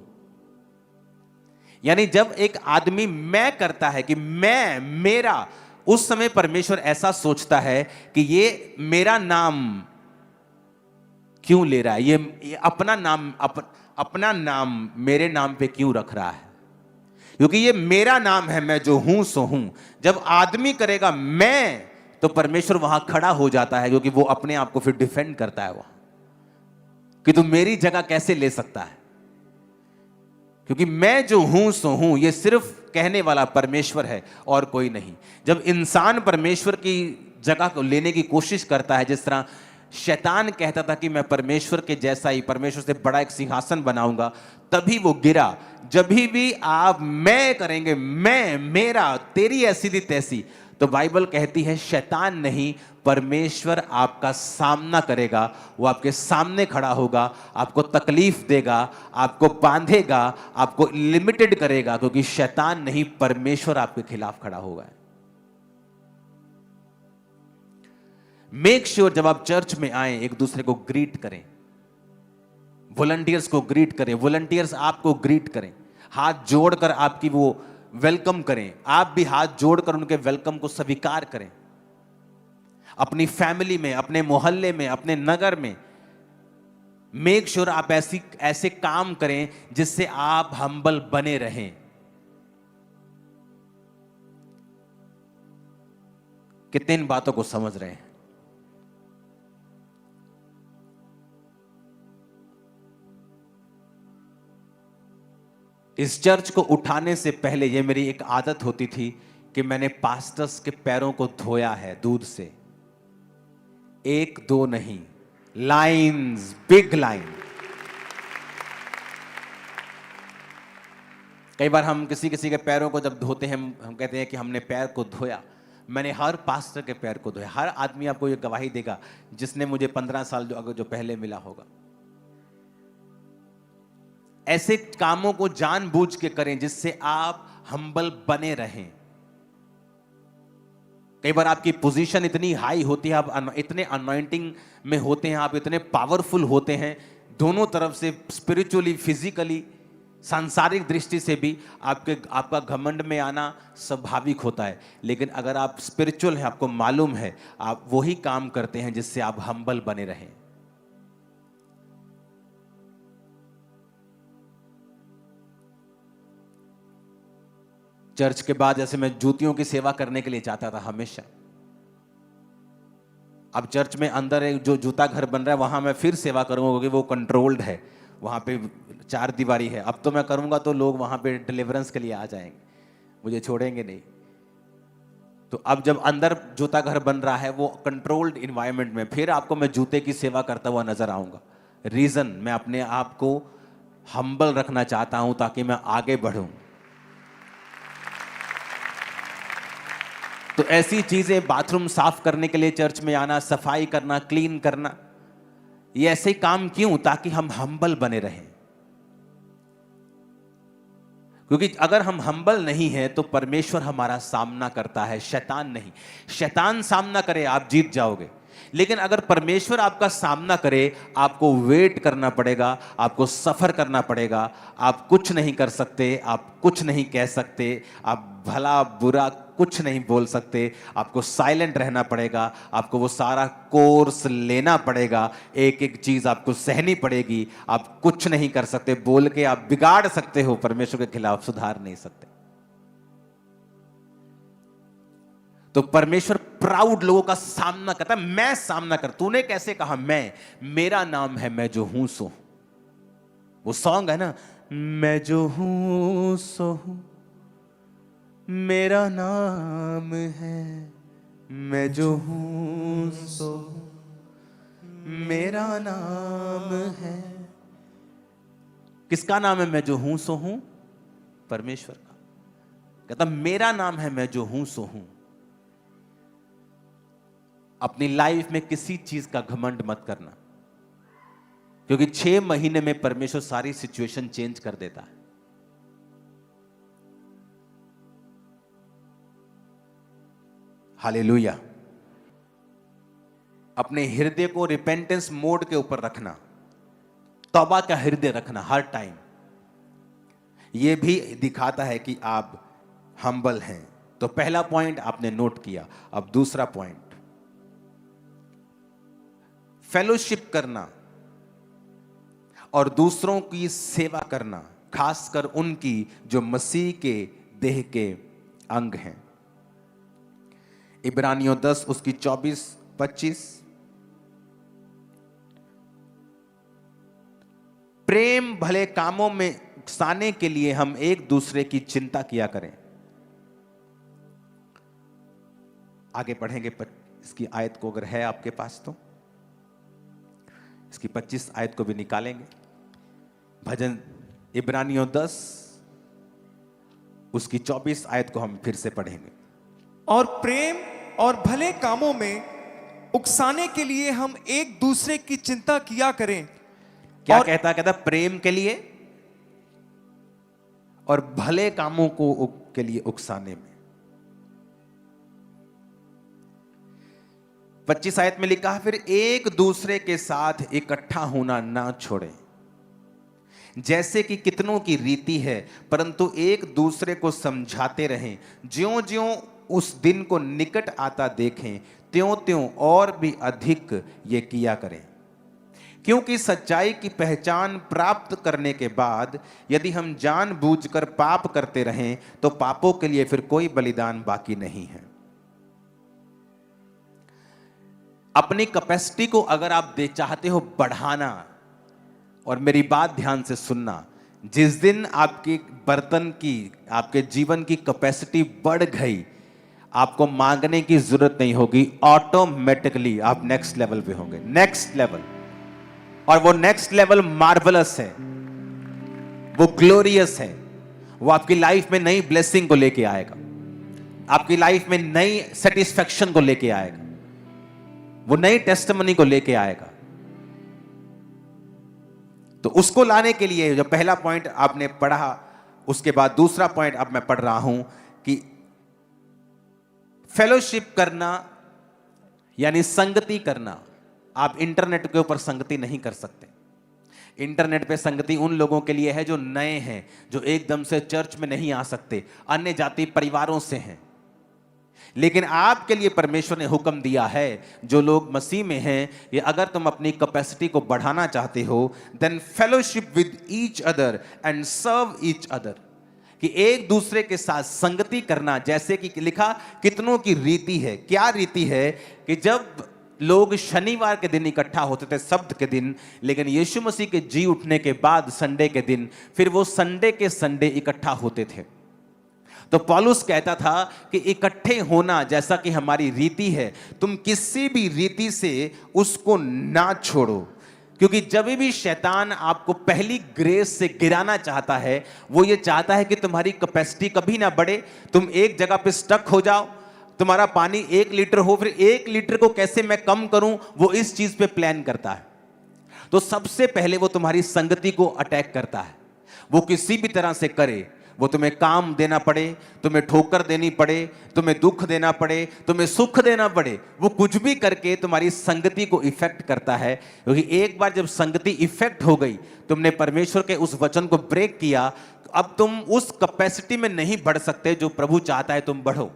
A: यानी जब एक आदमी मैं करता है कि मैं, मेरा, उस समय परमेश्वर ऐसा सोचता है कि ये मेरा नाम क्यों ले रहा है, ये अपना नाम अपना नाम मेरे नाम पे क्यों रख रहा है, क्योंकि ये मेरा नाम है, मैं जो हूं सो हूं। जब आदमी करेगा मैं, तो परमेश्वर वहां खड़ा हो जाता है, क्योंकि वो अपने आप को फिर डिफेंड करता है वहां कि तू मेरी जगह कैसे ले सकता है, क्योंकि मैं जो हूं सो हूं ये सिर्फ कहने वाला परमेश्वर है और कोई नहीं। जब इंसान परमेश्वर की जगह को लेने की कोशिश करता है, जिस तरह शैतान कहता था कि मैं परमेश्वर के जैसा ही, परमेश्वर से बड़ा एक सिंहासन बनाऊंगा, तभी वो गिरा। जब भी आप मैं करेंगे, मैं, मेरा, तेरी ऐसी थी तैसी, तो बाइबल कहती है शैतान नहीं, परमेश्वर आपका सामना करेगा। वो आपके सामने खड़ा होगा, आपको तकलीफ देगा, आपको बांधेगा, आपको लिमिटेड करेगा, क्योंकि शैतान नहीं, परमेश्वर आपके खिलाफ खड़ा होगा। मेक श्योर जब आप चर्च में आए एक दूसरे को ग्रीट करें, वॉलंटियर्स को ग्रीट करें, वॉलंटियर्स आपको ग्रीट करें, हाथ जोड़कर आपकी वो वेलकम करें, आप भी हाथ जोड़कर उनके वेलकम को स्वीकार करें। अपनी फैमिली में, अपने मोहल्ले में, अपने नगर में मेक श्योर आप ऐसे काम करें जिससे आप हम्बल बने रहें। कितने इन बातों को समझ रहे हैं? इस चर्च को उठाने से पहले ये मेरी एक आदत होती थी कि मैंने पास्टर्स के पैरों को धोया है दूध से। एक दो नहीं, लाइन्स, बिग लाइन। कई बार हम किसी के पैरों को जब धोते हैं, हम कहते हैं कि हमने पैर को धोया। मैंने हर पास्टर के पैर को धोया। हर आदमी आपको ये गवाही देगा जिसने मुझे 15 साल जो पहले मिला होगा। ऐसे कामों को जानबूझ के करें जिससे आप हम्बल बने रहें। कई बार आपकी पोजीशन इतनी हाई होती है, आप इतने अनॉइंटिंग में होते हैं, आप इतने पावरफुल होते हैं, दोनों तरफ से, स्पिरिचुअली, फिजिकली, सांसारिक दृष्टि से भी आपका घमंड में आना स्वाभाविक होता है। लेकिन अगर आप स्पिरिचुअल हैं, आपको मालूम है, आप वही काम करते हैं जिससे आप हम्बल बने रहें। चर्च के बाद जैसे मैं जूतियों की सेवा करने के लिए जाता था हमेशा। अब चर्च में अंदर एक जो जूता घर बन रहा है वहां मैं फिर सेवा करूंगा, क्योंकि वो कंट्रोल्ड है, वहां पे 4 दीवारी है। अब तो मैं करूंगा तो लोग वहां पे डिलीवरेंस के लिए आ जाएंगे, मुझे छोड़ेंगे नहीं। तो अब जब अंदर जूता घर बन रहा है वो कंट्रोल्ड इन्वायरमेंट में, फिर आपको मैं जूते की सेवा करता हुआ नजर आऊंगा। रीजन, मैं अपने आप को हम्बल रखना चाहता हूं ताकि मैं आगे बढ़ूं। तो ऐसी चीजें, बाथरूम साफ करने के लिए चर्च में आना, सफाई करना, क्लीन करना, ये ऐसे काम क्यों? ताकि हम हम्बल बने रहें। क्योंकि अगर हम हम्बल नहीं हैं तो परमेश्वर हमारा सामना करता है, शैतान नहीं। शैतान सामना करे आप जीत जाओगे, लेकिन अगर परमेश्वर आपका सामना करे आपको वेट करना पड़ेगा, आपको सफर करना पड़ेगा। आप कुछ नहीं कर सकते, आप कुछ नहीं कह सकते, आप भला बुरा कुछ नहीं बोल सकते, आपको साइलेंट रहना पड़ेगा, आपको वो सारा कोर्स लेना पड़ेगा, एक एक चीज आपको सहनी पड़ेगी। आप कुछ नहीं कर सकते, बोल के आप बिगाड़ सकते हो, परमेश्वर के खिलाफ सुधार नहीं सकते। तो परमेश्वर प्राउड लोगों का सामना करता है। मैं सामना कर, तूने कैसे कहा मैं, मेरा नाम है मैं जो हूं सो। वो सॉन्ग है ना, मैं जो हूं सो हूं, मेरा नाम है मैं जो हूं सो हूं, मेरा नाम है। किसका नाम है मैं जो हूं सो हूं? परमेश्वर का। कहता मेरा नाम है मैं जो हूं सो हूं। अपनी लाइफ में किसी चीज का घमंड मत करना, क्योंकि 6 महीने में परमेश्वर सारी सिचुएशन चेंज कर देता है। हालेलुया। अपने हृदय को रिपेंटेंस मोड के ऊपर रखना, तौबा का हृदय रखना हर टाइम। यह भी दिखाता है कि आप हम्बल हैं। तो पहला पॉइंट आपने नोट किया। अब दूसरा पॉइंट, फेलोशिप करना और दूसरों की सेवा करना, खासकर उनकी जो मसीह के देह के अंग हैं। इब्रानियों 10 उसकी 24-25। प्रेम भले कामों में उकसाने के लिए हम एक दूसरे की चिंता किया करें। आगे पढ़ेंगे इसकी आयत को, अगर है आपके पास तो इसकी 25 आयत को भी निकालेंगे। भजन इब्रानियों 10 उसकी 24 आयत को हम फिर से पढ़ेंगे।
B: और प्रेम और भले कामों में उकसाने के लिए हम एक दूसरे की चिंता किया करें।
A: क्या कहता प्रेम के लिए और भले कामों को के लिए उकसाने में। 25 आयत में लिखा है, फिर एक दूसरे के साथ इकट्ठा होना ना छोड़ें, जैसे कि कितनों की रीति है, परंतु एक दूसरे को समझाते रहें। ज्यों-ज्यों उस दिन को निकट आता देखें, त्यों-त्यों और भी अधिक ये किया करें। क्योंकि सच्चाई की पहचान प्राप्त करने के बाद यदि हम जानबूझकर पाप करते रहें, तो पापों के लिए फिर कोई बलिदान बाकी नहीं है। अपनी कैपेसिटी को अगर आप चाहते हो बढ़ाना, और मेरी बात ध्यान से सुनना, जिस दिन आपके बर्तन की, आपके जीवन की कैपेसिटी बढ़ गई, आपको मांगने की जरूरत नहीं होगी, ऑटोमेटिकली आप नेक्स्ट लेवल पे होंगे। नेक्स्ट लेवल, और वो नेक्स्ट लेवल मार्वलस है, वो ग्लोरियस है। वो आपकी लाइफ में नई ब्लेसिंग को लेके आएगा, आपकी लाइफ में नई सेटिस्फैक्शन को लेके आएगा, वो नई टेस्टिमनी को लेके आएगा। तो उसको लाने के लिए जो पहला पॉइंट आपने पढ़ा, उसके बाद दूसरा पॉइंट अब मैं पढ़ रहा हूं कि फेलोशिप करना यानी संगति करना। आप इंटरनेट के ऊपर संगति नहीं कर सकते। इंटरनेट पे संगति उन लोगों के लिए है जो नए हैं, जो एकदम से चर्च में नहीं आ सकते, अन्य जाति परिवारों से हैं। लेकिन आपके लिए परमेश्वर ने हुक्म दिया है, जो लोग मसीह में हैं, ये अगर तुम अपनी कैपेसिटी को बढ़ाना चाहते हो, then fellowship with each other and serve each other, कि एक दूसरे के साथ संगति करना। जैसे कि लिखा, कितनों की रीति है। क्या रीति है? कि जब लोग शनिवार के दिन इकट्ठा होते थे, शब्द के दिन, लेकिन यीशु मसीह के जी उठने के बाद संडे के दिन, फिर वो संडे के संडे इकट्ठा होते थे। तो पौलुस कहता था कि इकट्ठे होना जैसा कि हमारी रीति है, तुम किसी भी रीति से उसको ना छोड़ो। क्योंकि जब भी शैतान आपको पहली ग्रेस से गिराना चाहता है, वो ये चाहता है कि तुम्हारी कैपेसिटी कभी ना बढ़े, तुम एक जगह पे स्टक हो जाओ। तुम्हारा पानी 1 लीटर हो, फिर 1 लीटर को कैसे मैं कम करूं, वो इस चीज पे प्लान करता है। तो सबसे पहले वो तुम्हारी संगति को अटैक करता है। वो किसी भी तरह से करे, वो तुम्हें काम देना पड़े, तुम्हें ठोकर देनी पड़े, तुम्हें दुख देना पड़े, तुम्हें सुख देना पड़े, वो कुछ भी करके तुम्हारी संगति को इफेक्ट करता है। क्योंकि एक बार जब संगति इफेक्ट हो गई, तुमने परमेश्वर के उस वचन को ब्रेक किया, तो अब तुम उस कैपेसिटी में नहीं बढ़ सकते जो प्रभु चाहता है तुम बढ़ो।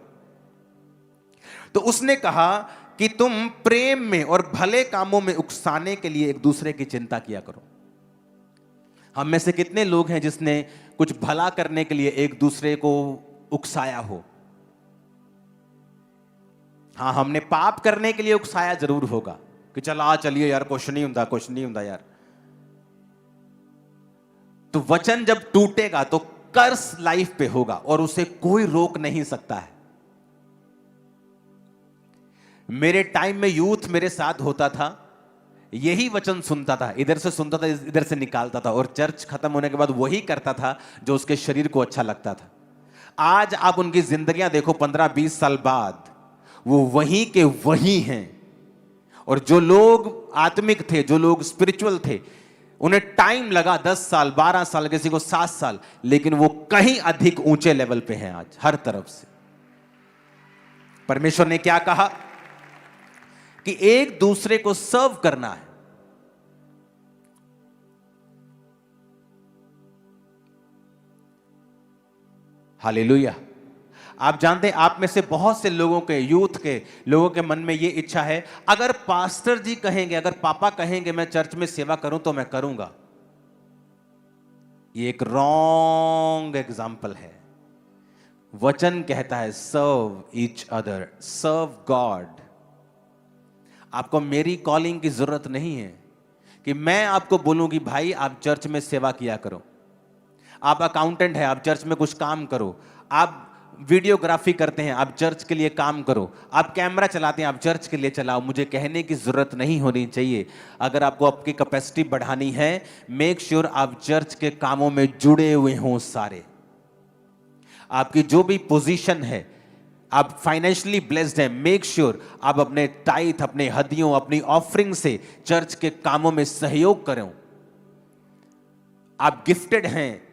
A: तो उसने कहा कि तुम प्रेम में और भले कामों में उकसाने के लिए एक दूसरे की चिंता किया करो। हम में से कितने लोग हैं जिसने कुछ भला करने के लिए एक दूसरे को उकसाया हो? हाँ, हमने पाप करने के लिए उकसाया जरूर होगा कि चलिए यार, कुछ नहीं होता यार। तो वचन जब टूटेगा तो कर्स लाइफ पे होगा और उसे कोई रोक नहीं सकता है। मेरे टाइम में यूथ मेरे साथ होता था, यही वचन सुनता था, इधर से सुनता था, इधर से निकालता था, और चर्च खत्म होने के बाद वही करता था जो उसके शरीर को अच्छा लगता था। आज आप उनकी जिंदगियां देखो, 15-20 साल बाद वो वही के वही हैं। और जो लोग आत्मिक थे, जो लोग स्पिरिचुअल थे, उन्हें टाइम लगा 10 साल, 12 साल, किसी को 7 साल, लेकिन वो कहीं अधिक ऊंचे लेवल पे हैं आज हर तरफ से। परमेश्वर ने क्या कहा कि एक दूसरे को सर्व करना है। हालेलुया। आप जानते हैं, आप में से बहुत से लोगों के, यूथ के लोगों के मन में यह इच्छा है, अगर पास्टर जी कहेंगे, अगर पापा कहेंगे मैं चर्च में सेवा करूं तो मैं करूंगा। ये एक रॉन्ग एग्जाम्पल है। वचन कहता है सर्व ईच अदर, सर्व गॉड। आपको मेरी कॉलिंग की जरूरत नहीं है कि मैं आपको बोलूं कि भाई आप चर्च में सेवा किया करो। आप अकाउंटेंट हैं, आप चर्च में कुछ काम करो। आप वीडियोग्राफी करते हैं, आप चर्च के लिए काम करो। आप कैमरा चलाते हैं, आप चर्च के लिए चलाओ। मुझे कहने की जरूरत नहीं होनी चाहिए। अगर आपको आपकी कैपेसिटी बढ़ानी है, मेक श्योर आप चर्च के कामों में जुड़े हुए हों सारे। आपकी जो भी पोजीशन है, आप फाइनेंशियली ब्लेस्ड हैं, मेक श्योर आप अपने टाइथ, अपने हदियों, अपनी ऑफरिंग से चर्च के कामों में सहयोग करें। आप गिफ्टेड हैं,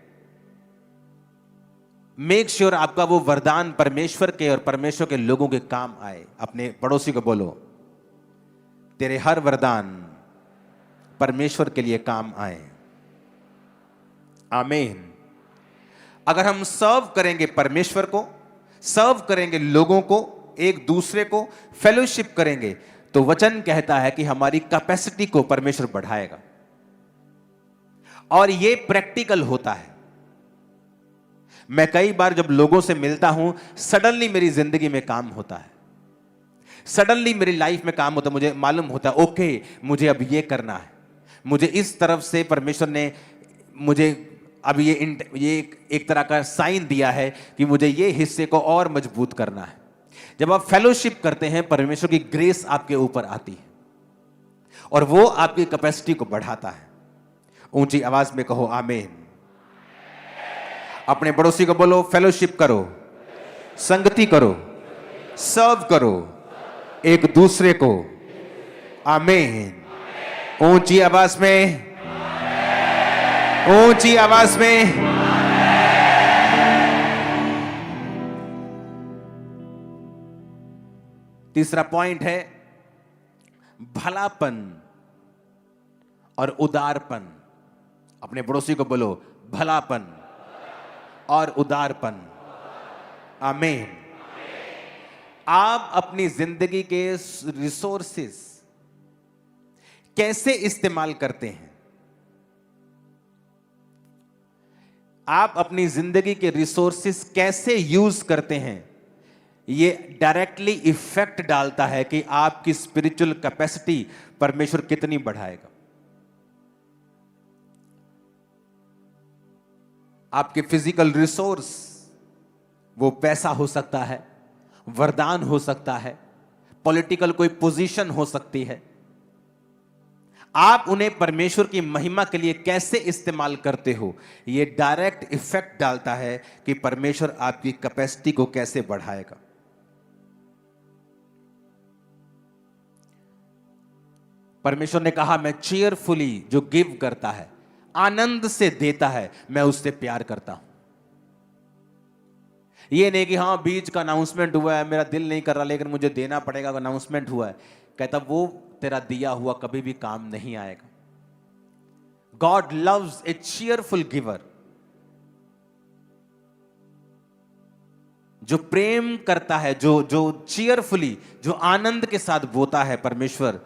A: मेक श्योर आपका वो वरदान परमेश्वर के और परमेश्वर के लोगों के काम आए। अपने पड़ोसी को बोलो, तेरे हर वरदान परमेश्वर के लिए काम आए। आमीन। अगर हम सर्व करेंगे परमेश्वर को, सर्व करेंगे लोगों को, एक दूसरे को फेलोशिप करेंगे, तो वचन कहता है कि हमारी कैपेसिटी को परमेश्वर बढ़ाएगा। और यह प्रैक्टिकल होता है। मैं कई बार जब लोगों से मिलता हूं, सडनली मेरी जिंदगी में काम होता है, सडनली मेरी लाइफ में काम होता है। मुझे मालूम होता है, ओके मुझे अब ये करना है, मुझे इस तरफ से परमेश्वर ने मुझे अब ये एक तरह का साइन दिया है कि मुझे ये हिस्से को और मजबूत करना है। जब आप फेलोशिप करते हैं, परमेश्वर की ग्रेस आपके ऊपर आती है और वो आपकी कैपेसिटी को बढ़ाता है। ऊंची आवाज में कहो आमीन। अपने पड़ोसी को बोलो, फेलोशिप करो, संगति करो, सर्व करो एक दूसरे को। आमीन। ऊंची आवाज में, ऊंची आवाज में। तीसरा पॉइंट है भलापन और उदारपन। अपने पड़ोसी को बोलो, भलापन और उदारपन। आमीन। आप अपनी जिंदगी के रिसोर्सेस कैसे इस्तेमाल करते हैं? आप अपनी जिंदगी के रिसोर्सेस कैसे यूज करते हैं, यह डायरेक्टली इफेक्ट डालता है कि आपकी स्पिरिचुअल कैपेसिटी परमेश्वर कितनी बढ़ाएगा। आपके फिजिकल रिसोर्स, वो पैसा हो सकता है, वरदान हो सकता है, पॉलिटिकल कोई पोजीशन हो सकती है। आप उन्हें परमेश्वर की महिमा के लिए कैसे इस्तेमाल करते हो, यह डायरेक्ट इफेक्ट डालता है कि परमेश्वर आपकी कैपेसिटी को कैसे बढ़ाएगा। परमेश्वर ने कहा, मैं चीयरफुली जो गिव करता है, आनंद से देता है, मैं उससे प्यार करता हूं। यह नहीं कि हाँ बीच का अनाउंसमेंट हुआ है, मेरा दिल नहीं कर रहा लेकिन मुझे देना पड़ेगा, अनाउंसमेंट हुआ है। कहता वो तेरा दिया हुआ कभी भी काम नहीं आएगा। गॉड लव्स ए चीयरफुल गिवर। जो प्रेम करता है, जो चीयरफुली, जो आनंद के साथ बोता है, परमेश्वर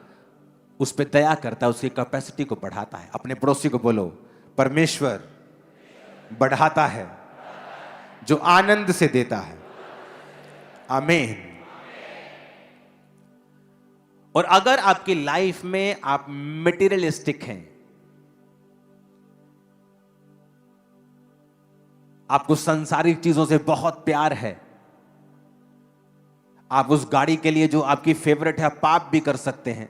A: उस पर दया करता है, उसकी कैपेसिटी को बढ़ाता है। अपने पड़ोसी को बोलो, परमेश्वर बढ़ाता है जो आनंद से देता है। आमीन। और अगर आपकी लाइफ में आप मटेरियलिस्टिक हैं, आपको संसारिक चीजों से बहुत प्यार है, आप उस गाड़ी के लिए जो आपकी फेवरेट है पाप भी कर सकते हैं,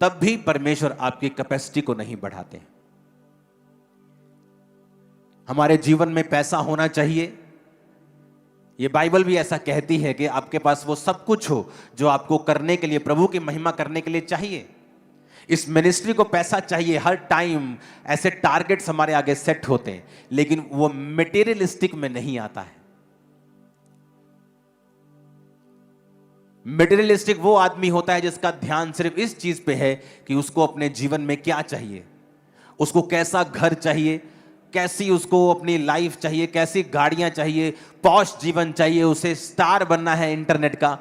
A: तब भी परमेश्वर आपकी कैपेसिटी को नहीं बढ़ाते। हमारे जीवन में पैसा होना चाहिए, ये बाइबल भी ऐसा कहती है कि आपके पास वो सब कुछ हो जो आपको करने के लिए, प्रभु की महिमा करने के लिए चाहिए। इस मिनिस्ट्री को पैसा चाहिए, हर टाइम ऐसे टारगेट्स हमारे आगे सेट होते हैं, लेकिन वो मटेरियलिस्टिक में नहीं आता है। मटेरियलिस्टिक वो आदमी होता है जिसका ध्यान सिर्फ इस चीज पे है कि उसको अपने जीवन में क्या चाहिए, उसको कैसा घर चाहिए, कैसी उसको अपनी लाइफ चाहिए, कैसी गाड़ियां चाहिए, पॉश जीवन चाहिए, उसे स्टार बनना है इंटरनेट का।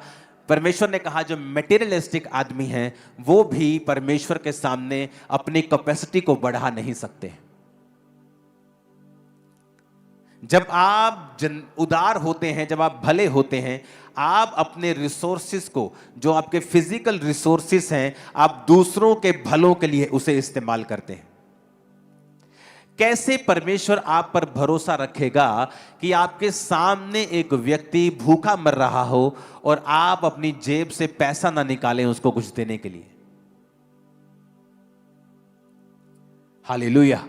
A: परमेश्वर ने कहा जो मटेरियलिस्टिक आदमी हैं वो भी परमेश्वर के सामने अपनी कैपेसिटी को बढ़ा नहीं सकते। जब आप उदार होते हैं, जब आप भले होते हैं, आप अपने रिसोर्सेस को, जो आपके फिजिकल रिसोर्सेस हैं, आप दूसरों के भलों के लिए उसे इस्तेमाल करते हैं। कैसे परमेश्वर आप पर भरोसा रखेगा कि आपके सामने एक व्यक्ति भूखा मर रहा हो और आप अपनी जेब से पैसा ना निकालें उसको कुछ देने के लिए? हालेलुया।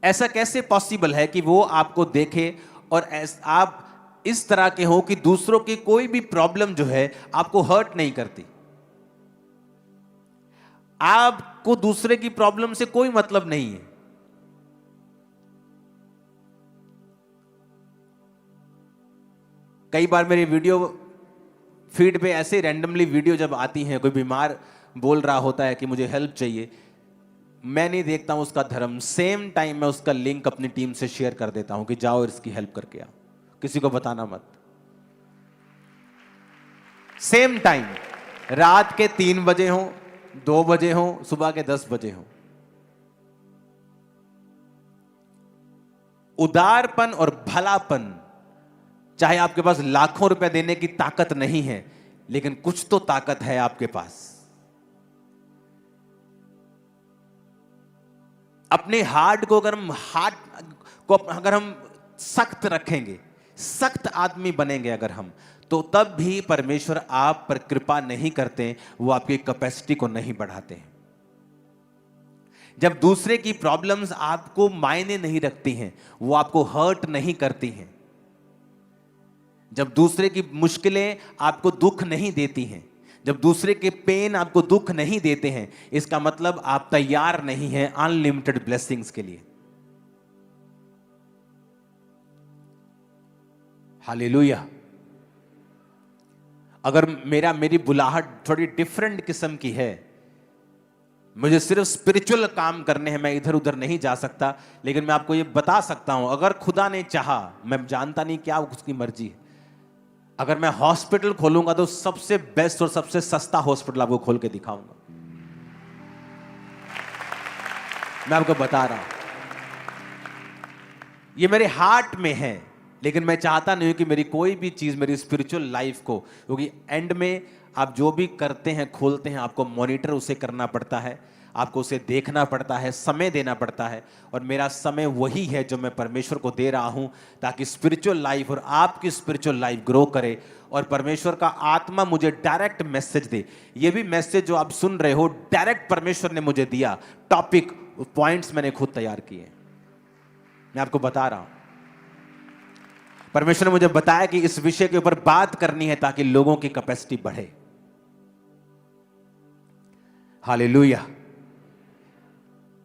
A: ऐसा कैसे पॉसिबल है कि वो आपको देखे और आप इस तरह के हो कि दूसरों की कोई भी प्रॉब्लम जो है आपको हर्ट नहीं करती, आपको दूसरे की प्रॉब्लम से कोई मतलब नहीं है। कई बार मेरी वीडियो फीड पे ऐसे रैंडमली वीडियो जब आती हैं, कोई बीमार बोल रहा होता है कि मुझे हेल्प चाहिए, मैं नहीं देखता हूं उसका धर्म, सेम टाइम मैं उसका लिंक अपनी टीम से शेयर कर देता हूं कि जाओ इसकी हेल्प करके आओ, किसी को बताना मत। सेम टाइम, रात के 3 बजे हो, 2 बजे हो, सुबह के 10 बजे हो। उदारपन और भलापन, चाहे आपके पास लाखों रुपए देने की ताकत नहीं है, लेकिन कुछ तो ताकत है आपके पास। अपने हार्ट को अगर हम सख्त रखेंगे, सख्त आदमी बनेंगे अगर हम, तो तब भी परमेश्वर आप पर कृपा नहीं करते, वो आपकी कैपेसिटी को नहीं बढ़ाते। जब दूसरे की प्रॉब्लम्स आपको मायने नहीं रखती हैं, वो आपको हर्ट नहीं करती हैं, जब दूसरे की मुश्किलें आपको दुख नहीं देती हैं, जब दूसरे के पेन आपको दुख नहीं देते हैं, इसका मतलब आप तैयार नहीं हैं अनलिमिटेड ब्लेसिंग्स के लिए। हालेलुया। अगर मेरी बुलाहट थोड़ी डिफरेंट किस्म की है, मुझे सिर्फ स्पिरिचुअल काम करने हैं, मैं इधर उधर नहीं जा सकता, लेकिन मैं आपको ये बता सकता हूं, अगर खुदा ने चाहा, मैं जानता नहीं क्या उसकी मर्जी है, अगर मैं हॉस्पिटल खोलूंगा तो सबसे बेस्ट और सबसे सस्ता हॉस्पिटल आपको खोल के दिखाऊंगा। मैं आपको बता रहा हूं, ये मेरे हार्ट में है, लेकिन मैं चाहता नहीं हूं कि मेरी कोई भी चीज मेरी स्पिरिचुअल लाइफ को, क्योंकि एंड में आप जो भी करते हैं, खोलते हैं, आपको मॉनिटर उसे करना पड़ता है, आपको उसे देखना पड़ता है, समय देना पड़ता है, और मेरा समय वही है जो मैं परमेश्वर को दे रहा हूं, ताकि स्पिरिचुअल लाइफ और आपकी स्पिरिचुअल लाइफ ग्रो करे और परमेश्वर का आत्मा मुझे डायरेक्ट मैसेज दे। ये भी मैसेज जो आप सुन रहे हो, डायरेक्ट परमेश्वर ने मुझे दिया, टॉपिक पॉइंट्स मैंने खुद तैयार किए। मैं आपको बता रहा हूं, परमेश्वर ने मुझे बताया कि इस विषय के ऊपर बात करनी है ताकि लोगों की कैपेसिटी बढ़े। हालेलुया।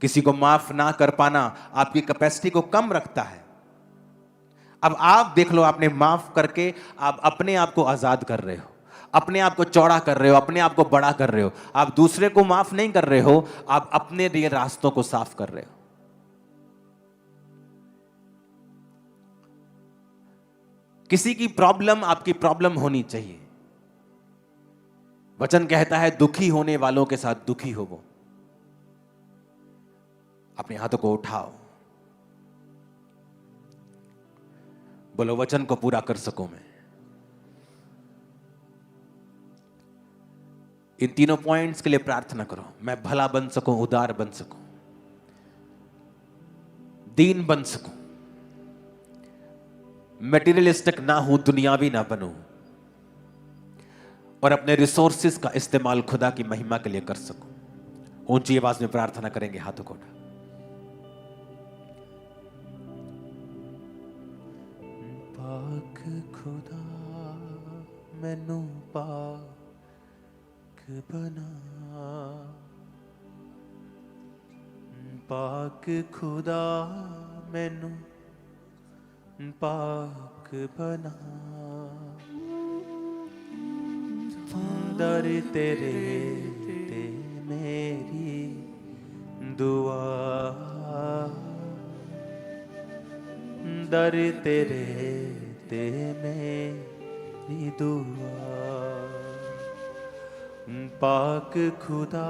A: किसी को माफ ना कर पाना आपकी कैपेसिटी को कम रखता है। अब आप देख लो, आपने माफ करके आप अपने आप को आजाद कर रहे हो, अपने आप को चौड़ा कर रहे हो, अपने आप को बड़ा कर रहे हो। आप दूसरे को माफ नहीं कर रहे हो, आप अपने लिए रास्तों को साफ कर रहे हो। किसी की प्रॉब्लम आपकी प्रॉब्लम होनी चाहिए। वचन कहता है दुखी होने वालों के साथ दुखी हो वो। अपने हाथों को उठाओ, बोलो वचन को पूरा कर सकूं मैं। इन तीनों पॉइंट्स के लिए प्रार्थना करो, मैं भला बन सकूं, उदार बन सकूं। दीन बन सकूं, मटेरियलिस्टिक ना हूं, दुनियावी ना बनूं, और अपने रिसोर्सेस का इस्तेमाल खुदा की महिमा के लिए कर सकूं। ऊंची आवाज में प्रार्थना करेंगे, हाथों को उठा। पाक खुदा मैनू पाक बना, पाक खुदा मैनू पाक बना, दर तेरे ते मेरी दुआ, दर तेरे ते मेरी दुआ। पाक खुदा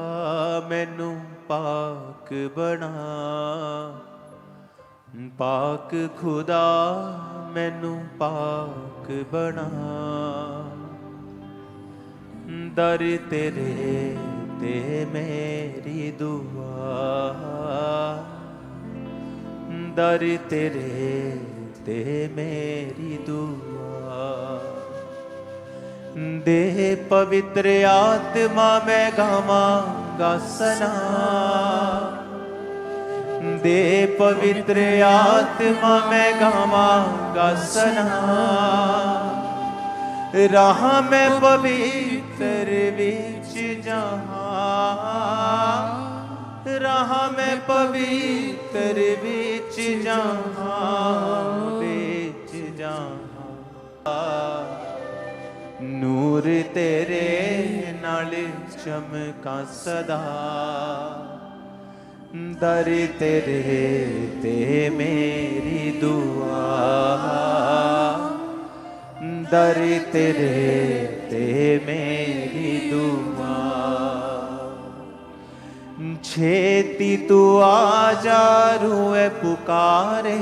A: मैनू पाक बना, पाक खुदा मैनू पाक बना, दर तेरे ते मेरी दुआ, दर तेरे ते मेरी दुआ। दे पवित्र आत्मा मैं गावांगा सना, दे पवित्र आत्मा मैं गावांगा सना, राह में पवित्र विच जहां, राह में पवित्र विच जहां, विच जहां, नूर तेरे नाल चमका सदा, दर तेरे ते मेरी दुआ, दर तेरे ते मेरी दुआ। छेती तू आजा रूए पुकारे,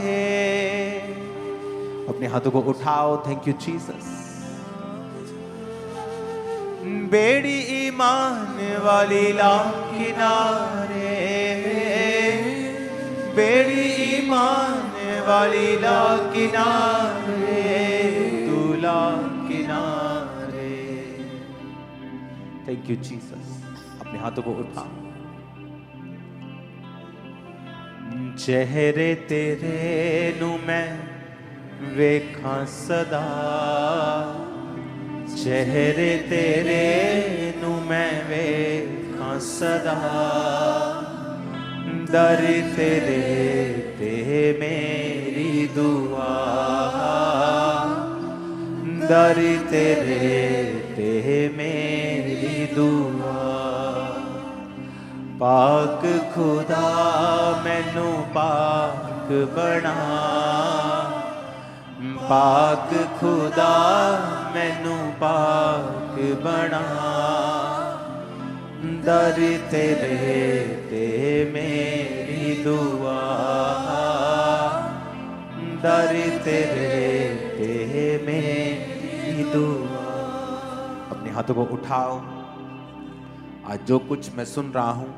A: अपने हाथों को उठाओ। Thank you Jesus. बेड़ी ईमान वाली ला किनारे, बेड़ी ईमान वाली ला किनारे, तू ला किनारे। Thank you Jesus. अपने हाथों को उठाओ। चेहरे तेरे नू मैं वेखां सदा, चेहरे तेरे नू मैं वेखां सदा, दर तेरे ते मेरी दुआ, दर तेरे ते मेरी दुआ। पाक खुदा मैनू पाक बना, पाक खुदा मैनू पाक बना, दर तेरे ते मेरी दुआ, दर तेरे ते मेरी दुआ। अपने हाथों को उठाओ। आज जो कुछ मैं सुन रहा हूं,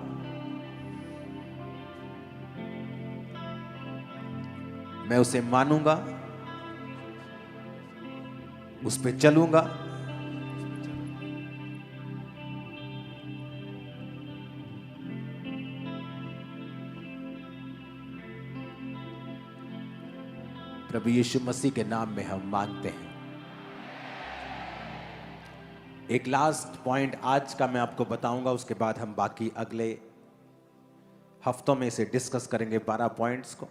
A: मैं उसे मानूंगा, उस पे चलूंगा, प्रभु यीशु मसीह के नाम में हम मांगते हैं। एक लास्ट पॉइंट आज का मैं आपको बताऊंगा, उसके बाद हम बाकी अगले हफ्तों में इसे डिस्कस करेंगे 12 पॉइंट्स को।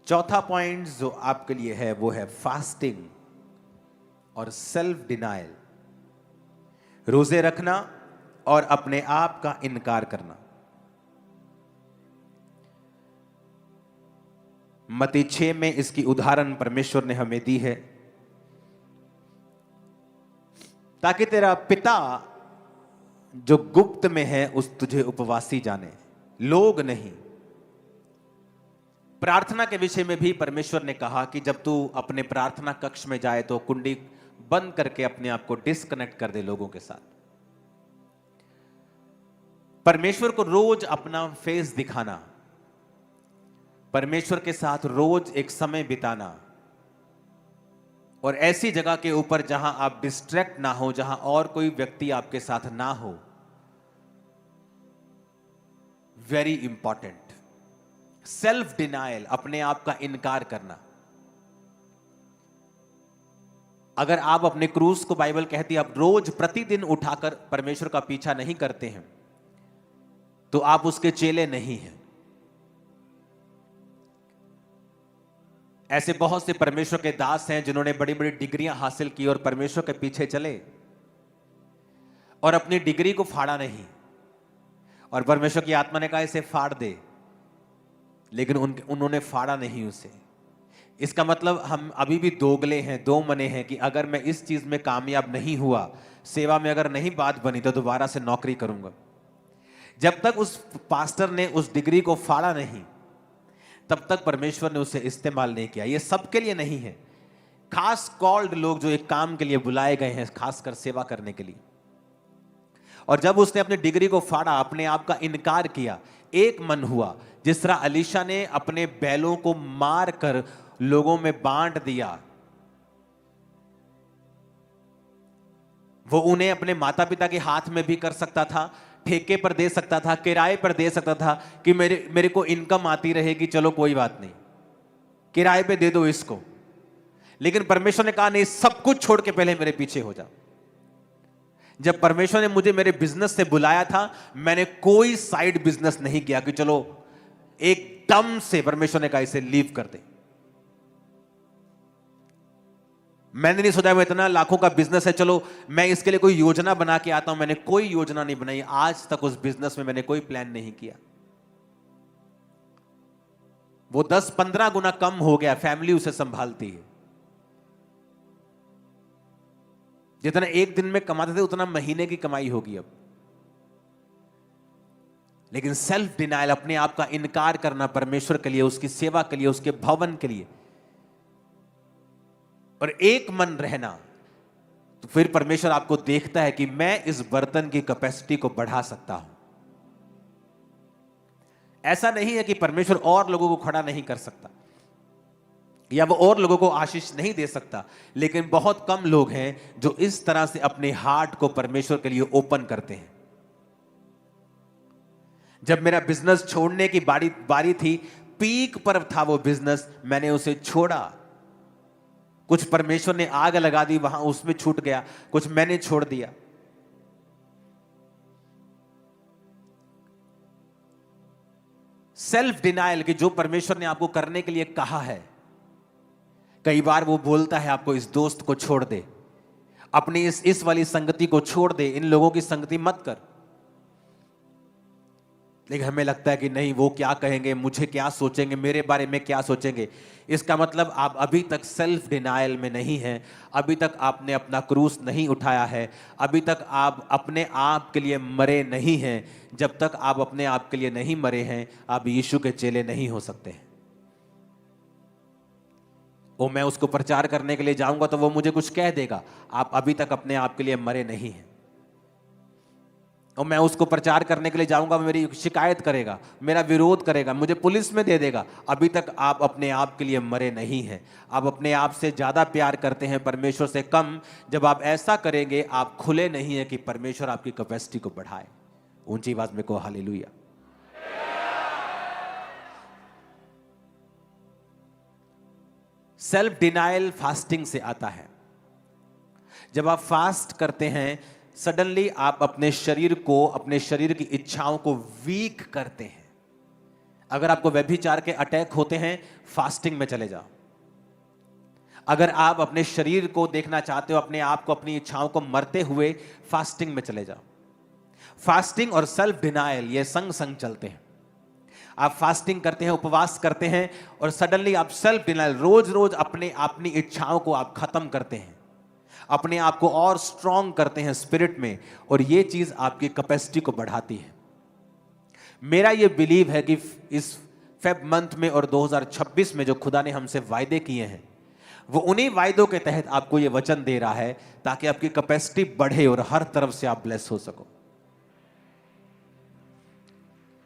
A: चौथा पॉइंट जो आपके लिए है वो है फास्टिंग और सेल्फ डिनायल, रोजे रखना और अपने आप का इनकार करना। मत्ती 6 में इसकी उदाहरण परमेश्वर ने हमें दी है, ताकि तेरा पिता जो गुप्त में है उस तुझे उपवासी जाने, लोग नहीं। प्रार्थना के विषय में भी परमेश्वर ने कहा कि जब तू अपने प्रार्थना कक्ष में जाए तो कुंडी बंद करके अपने आप को डिस्कनेक्ट कर दे लोगों के साथ। परमेश्वर को रोज अपना फेस दिखाना, परमेश्वर के साथ रोज एक समय बिताना और ऐसी जगह के ऊपर जहां आप डिस्ट्रैक्ट ना हो, जहां और कोई व्यक्ति आपके साथ ना हो, वेरी इंपॉर्टेंट। सेल्फ डिनायल, अपने आप का इनकार करना। अगर आप अपने क्रूज को, बाइबल कहती है, आप रोज प्रतिदिन उठाकर परमेश्वर का पीछा नहीं करते हैं तो आप उसके चेले नहीं हैं। ऐसे बहुत से परमेश्वर के दास हैं जिन्होंने बड़ी बड़ी डिग्रियां हासिल की और परमेश्वर के पीछे चले और अपनी डिग्री को फाड़ा नहीं, और परमेश्वर की आत्मा ने कहा इसे फाड़ दे, लेकिन उन्होंने फाड़ा नहीं उसे। इसका मतलब हम अभी भी दोगले हैं, दो मने हैं कि अगर मैं इस चीज में कामयाब नहीं हुआ, सेवा में अगर नहीं बात बनी, तो दोबारा से नौकरी करूंगा। जब तक उस पास्टर ने उस डिग्री को फाड़ा नहीं, तब तक परमेश्वर ने उसे इस्तेमाल नहीं किया। ये सबके लिए नहीं है, खास कॉल्ड लोग जो एक काम के लिए बुलाए गए हैं, खासकर सेवा करने के लिए। और जब उसने अपनी डिग्री को फाड़ा, अपने आप का इनकार किया, एक मन हुआ, जिस तरह अलीशा ने अपने बैलों को मार कर लोगों में बांट दिया, वो उन्हें अपने माता पिता के हाथ में भी कर सकता था, ठेके पर दे सकता था, किराए पर दे सकता था कि मेरे को इनकम आती रहेगी, चलो कोई बात नहीं, किराए पे दे दो इसको। लेकिन परमेश्वर ने कहा नहीं, सब कुछ छोड़ के पहले मेरे पीछे हो जा। जब परमेश्वर ने मुझे मेरे बिजनेस से बुलाया था, मैंने कोई साइड बिजनेस नहीं किया कि चलो एकदम से परमेश्वर ने कहा इसे लीव कर दे। मैंने नहीं सोचा मैं इतना लाखों का बिजनेस है, चलो मैं इसके लिए कोई योजना बना के आता हूं। मैंने कोई योजना नहीं बनाई, आज तक उस बिजनेस में मैंने कोई प्लान नहीं किया। वो 10-15 गुना कम हो गया, फैमिली उसे संभालती है। जितना एक दिन में कमाते थे उतना महीने की कमाई होगी अब। लेकिन सेल्फ डिनायल, अपने आप का इनकार करना परमेश्वर के लिए, उसकी सेवा के लिए, उसके भवन के लिए, और एक मन रहना, तो फिर परमेश्वर आपको देखता है कि मैं इस बर्तन की कैपेसिटी को बढ़ा सकता हूं। ऐसा नहीं है कि परमेश्वर और लोगों को खड़ा नहीं कर सकता या वो और लोगों को आशीष नहीं दे सकता, लेकिन बहुत कम लोग हैं जो इस तरह से अपने हार्ट को परमेश्वर के लिए ओपन करते हैं। जब मेरा बिजनेस छोड़ने की बारी थी, पीक पर था वो बिजनेस, मैंने उसे छोड़ा। कुछ परमेश्वर ने आग लगा दी वहां, उसमें छूट गया, कुछ मैंने छोड़ दिया। सेल्फ डिनायल कि जो परमेश्वर ने आपको करने के लिए कहा है, कई बार वो बोलता है आपको इस दोस्त को छोड़ दे, अपनी इस वाली संगति को छोड़ दे, इन लोगों की संगति मत कर। लेकिन हमें लगता है कि नहीं, वो क्या कहेंगे, मुझे क्या सोचेंगे, मेरे बारे में क्या सोचेंगे। इसका मतलब आप अभी तक सेल्फ डिनायल में नहीं हैं, अभी तक आपने अपना क्रूस नहीं उठाया है, अभी तक आप अपने आप के लिए मरे नहीं हैं। जब तक आप अपने आप के लिए नहीं मरे हैं, आप यीशु के चेले नहीं हो सकते हैं। वो मैं उसको प्रचार करने के लिए जाऊंगा तो वो मुझे कुछ कह देगा, आप अभी तक अपने आप के लिए मरे नहीं हैं। और मैं उसको प्रचार करने के लिए जाऊंगा, मेरी शिकायत करेगा, मेरा विरोध करेगा, मुझे पुलिस में दे देगा, अभी तक आप अपने आप के लिए मरे नहीं हैं। आप अपने आप से ज्यादा प्यार करते हैं, परमेश्वर से कम। जब आप ऐसा करेंगे, आप खुले नहीं है कि परमेश्वर आपकी कैपेसिटी को बढ़ाए। ऊंची आवाज में कहो हालेलुया। सेल्फ डिनायल फास्टिंग से आता है। जब आप फास्ट करते हैं, सडनली आप अपने शरीर को, अपने शरीर की इच्छाओं को वीक करते हैं। अगर आपको व्यभिचार के अटैक होते हैं, फास्टिंग में चले जाओ। अगर आप अपने शरीर को देखना चाहते हो, अपने आप को, अपनी इच्छाओं को मरते हुए, फास्टिंग में चले जाओ। फास्टिंग और सेल्फ डिनायल ये संग संग चलते हैं। आप फास्टिंग करते हैं, उपवास करते हैं, और सडनली आप सेल्फ डिनायल, रोज रोज अपनी इच्छाओं को आप खत्म करते हैं, अपने आप को और स्ट्रांग करते हैं स्पिरिट में, और ये चीज आपकी कैपेसिटी को बढ़ाती है। मेरा ये बिलीव है कि इस फेब मंथ में और 2026 में जो खुदा ने हमसे वायदे किए हैं, वो उन्हीं वायदों के तहत आपको ये वचन दे रहा है ताकि आपकी कैपेसिटी बढ़े और हर तरफ से आप ब्लेस हो सको।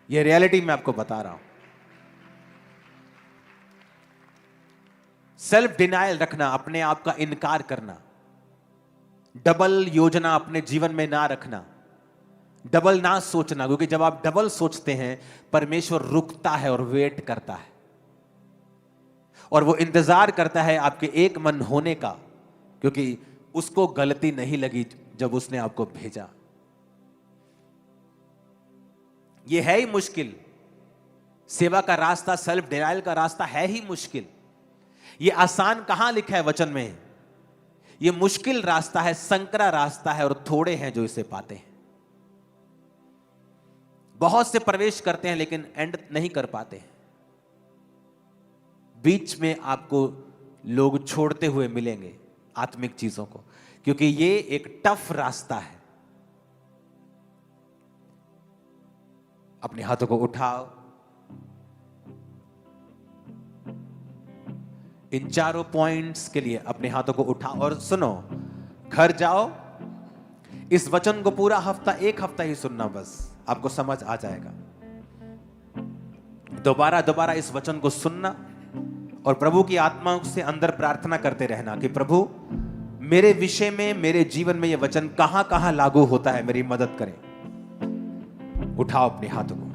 A: ये रियलिटी मैं आपको बता रहा हूं। सेल्फ डिनायल रखना, अपने आप का इनकार करना, डबल योजना अपने जीवन में ना रखना, डबल ना सोचना, क्योंकि जब आप डबल सोचते हैं परमेश्वर रुकता है और वेट करता है और वो इंतजार करता है आपके एक मन होने का, क्योंकि उसको गलती नहीं लगी जब उसने आपको भेजा। ये है ही मुश्किल, सेवा का रास्ता, सेल्फ डिनायल का रास्ता है ही मुश्किल। ये आसान कहां लिखा है वचन में? ये मुश्किल रास्ता है, संकरा रास्ता है, और थोड़े हैं जो इसे पाते हैं। बहुत से प्रवेश करते हैं लेकिन एंड नहीं कर पाते हैं। बीच में आपको लोग छोड़ते हुए मिलेंगे आत्मिक चीजों को, क्योंकि ये एक टफ रास्ता है। अपने हाथों को उठाओ, इन चारों पॉइंट्स के लिए अपने हाथों को उठाओ और सुनो। घर जाओ, इस वचन को पूरा हफ्ता, एक हफ्ता ही सुनना, बस आपको समझ आ जाएगा। दोबारा दोबारा इस वचन को सुनना और प्रभु की आत्मा से अंदर प्रार्थना करते रहना कि प्रभु मेरे विषय में, मेरे जीवन में यह वचन कहां कहां लागू होता है, मेरी मदद करें। उठाओ अपने हाथों को।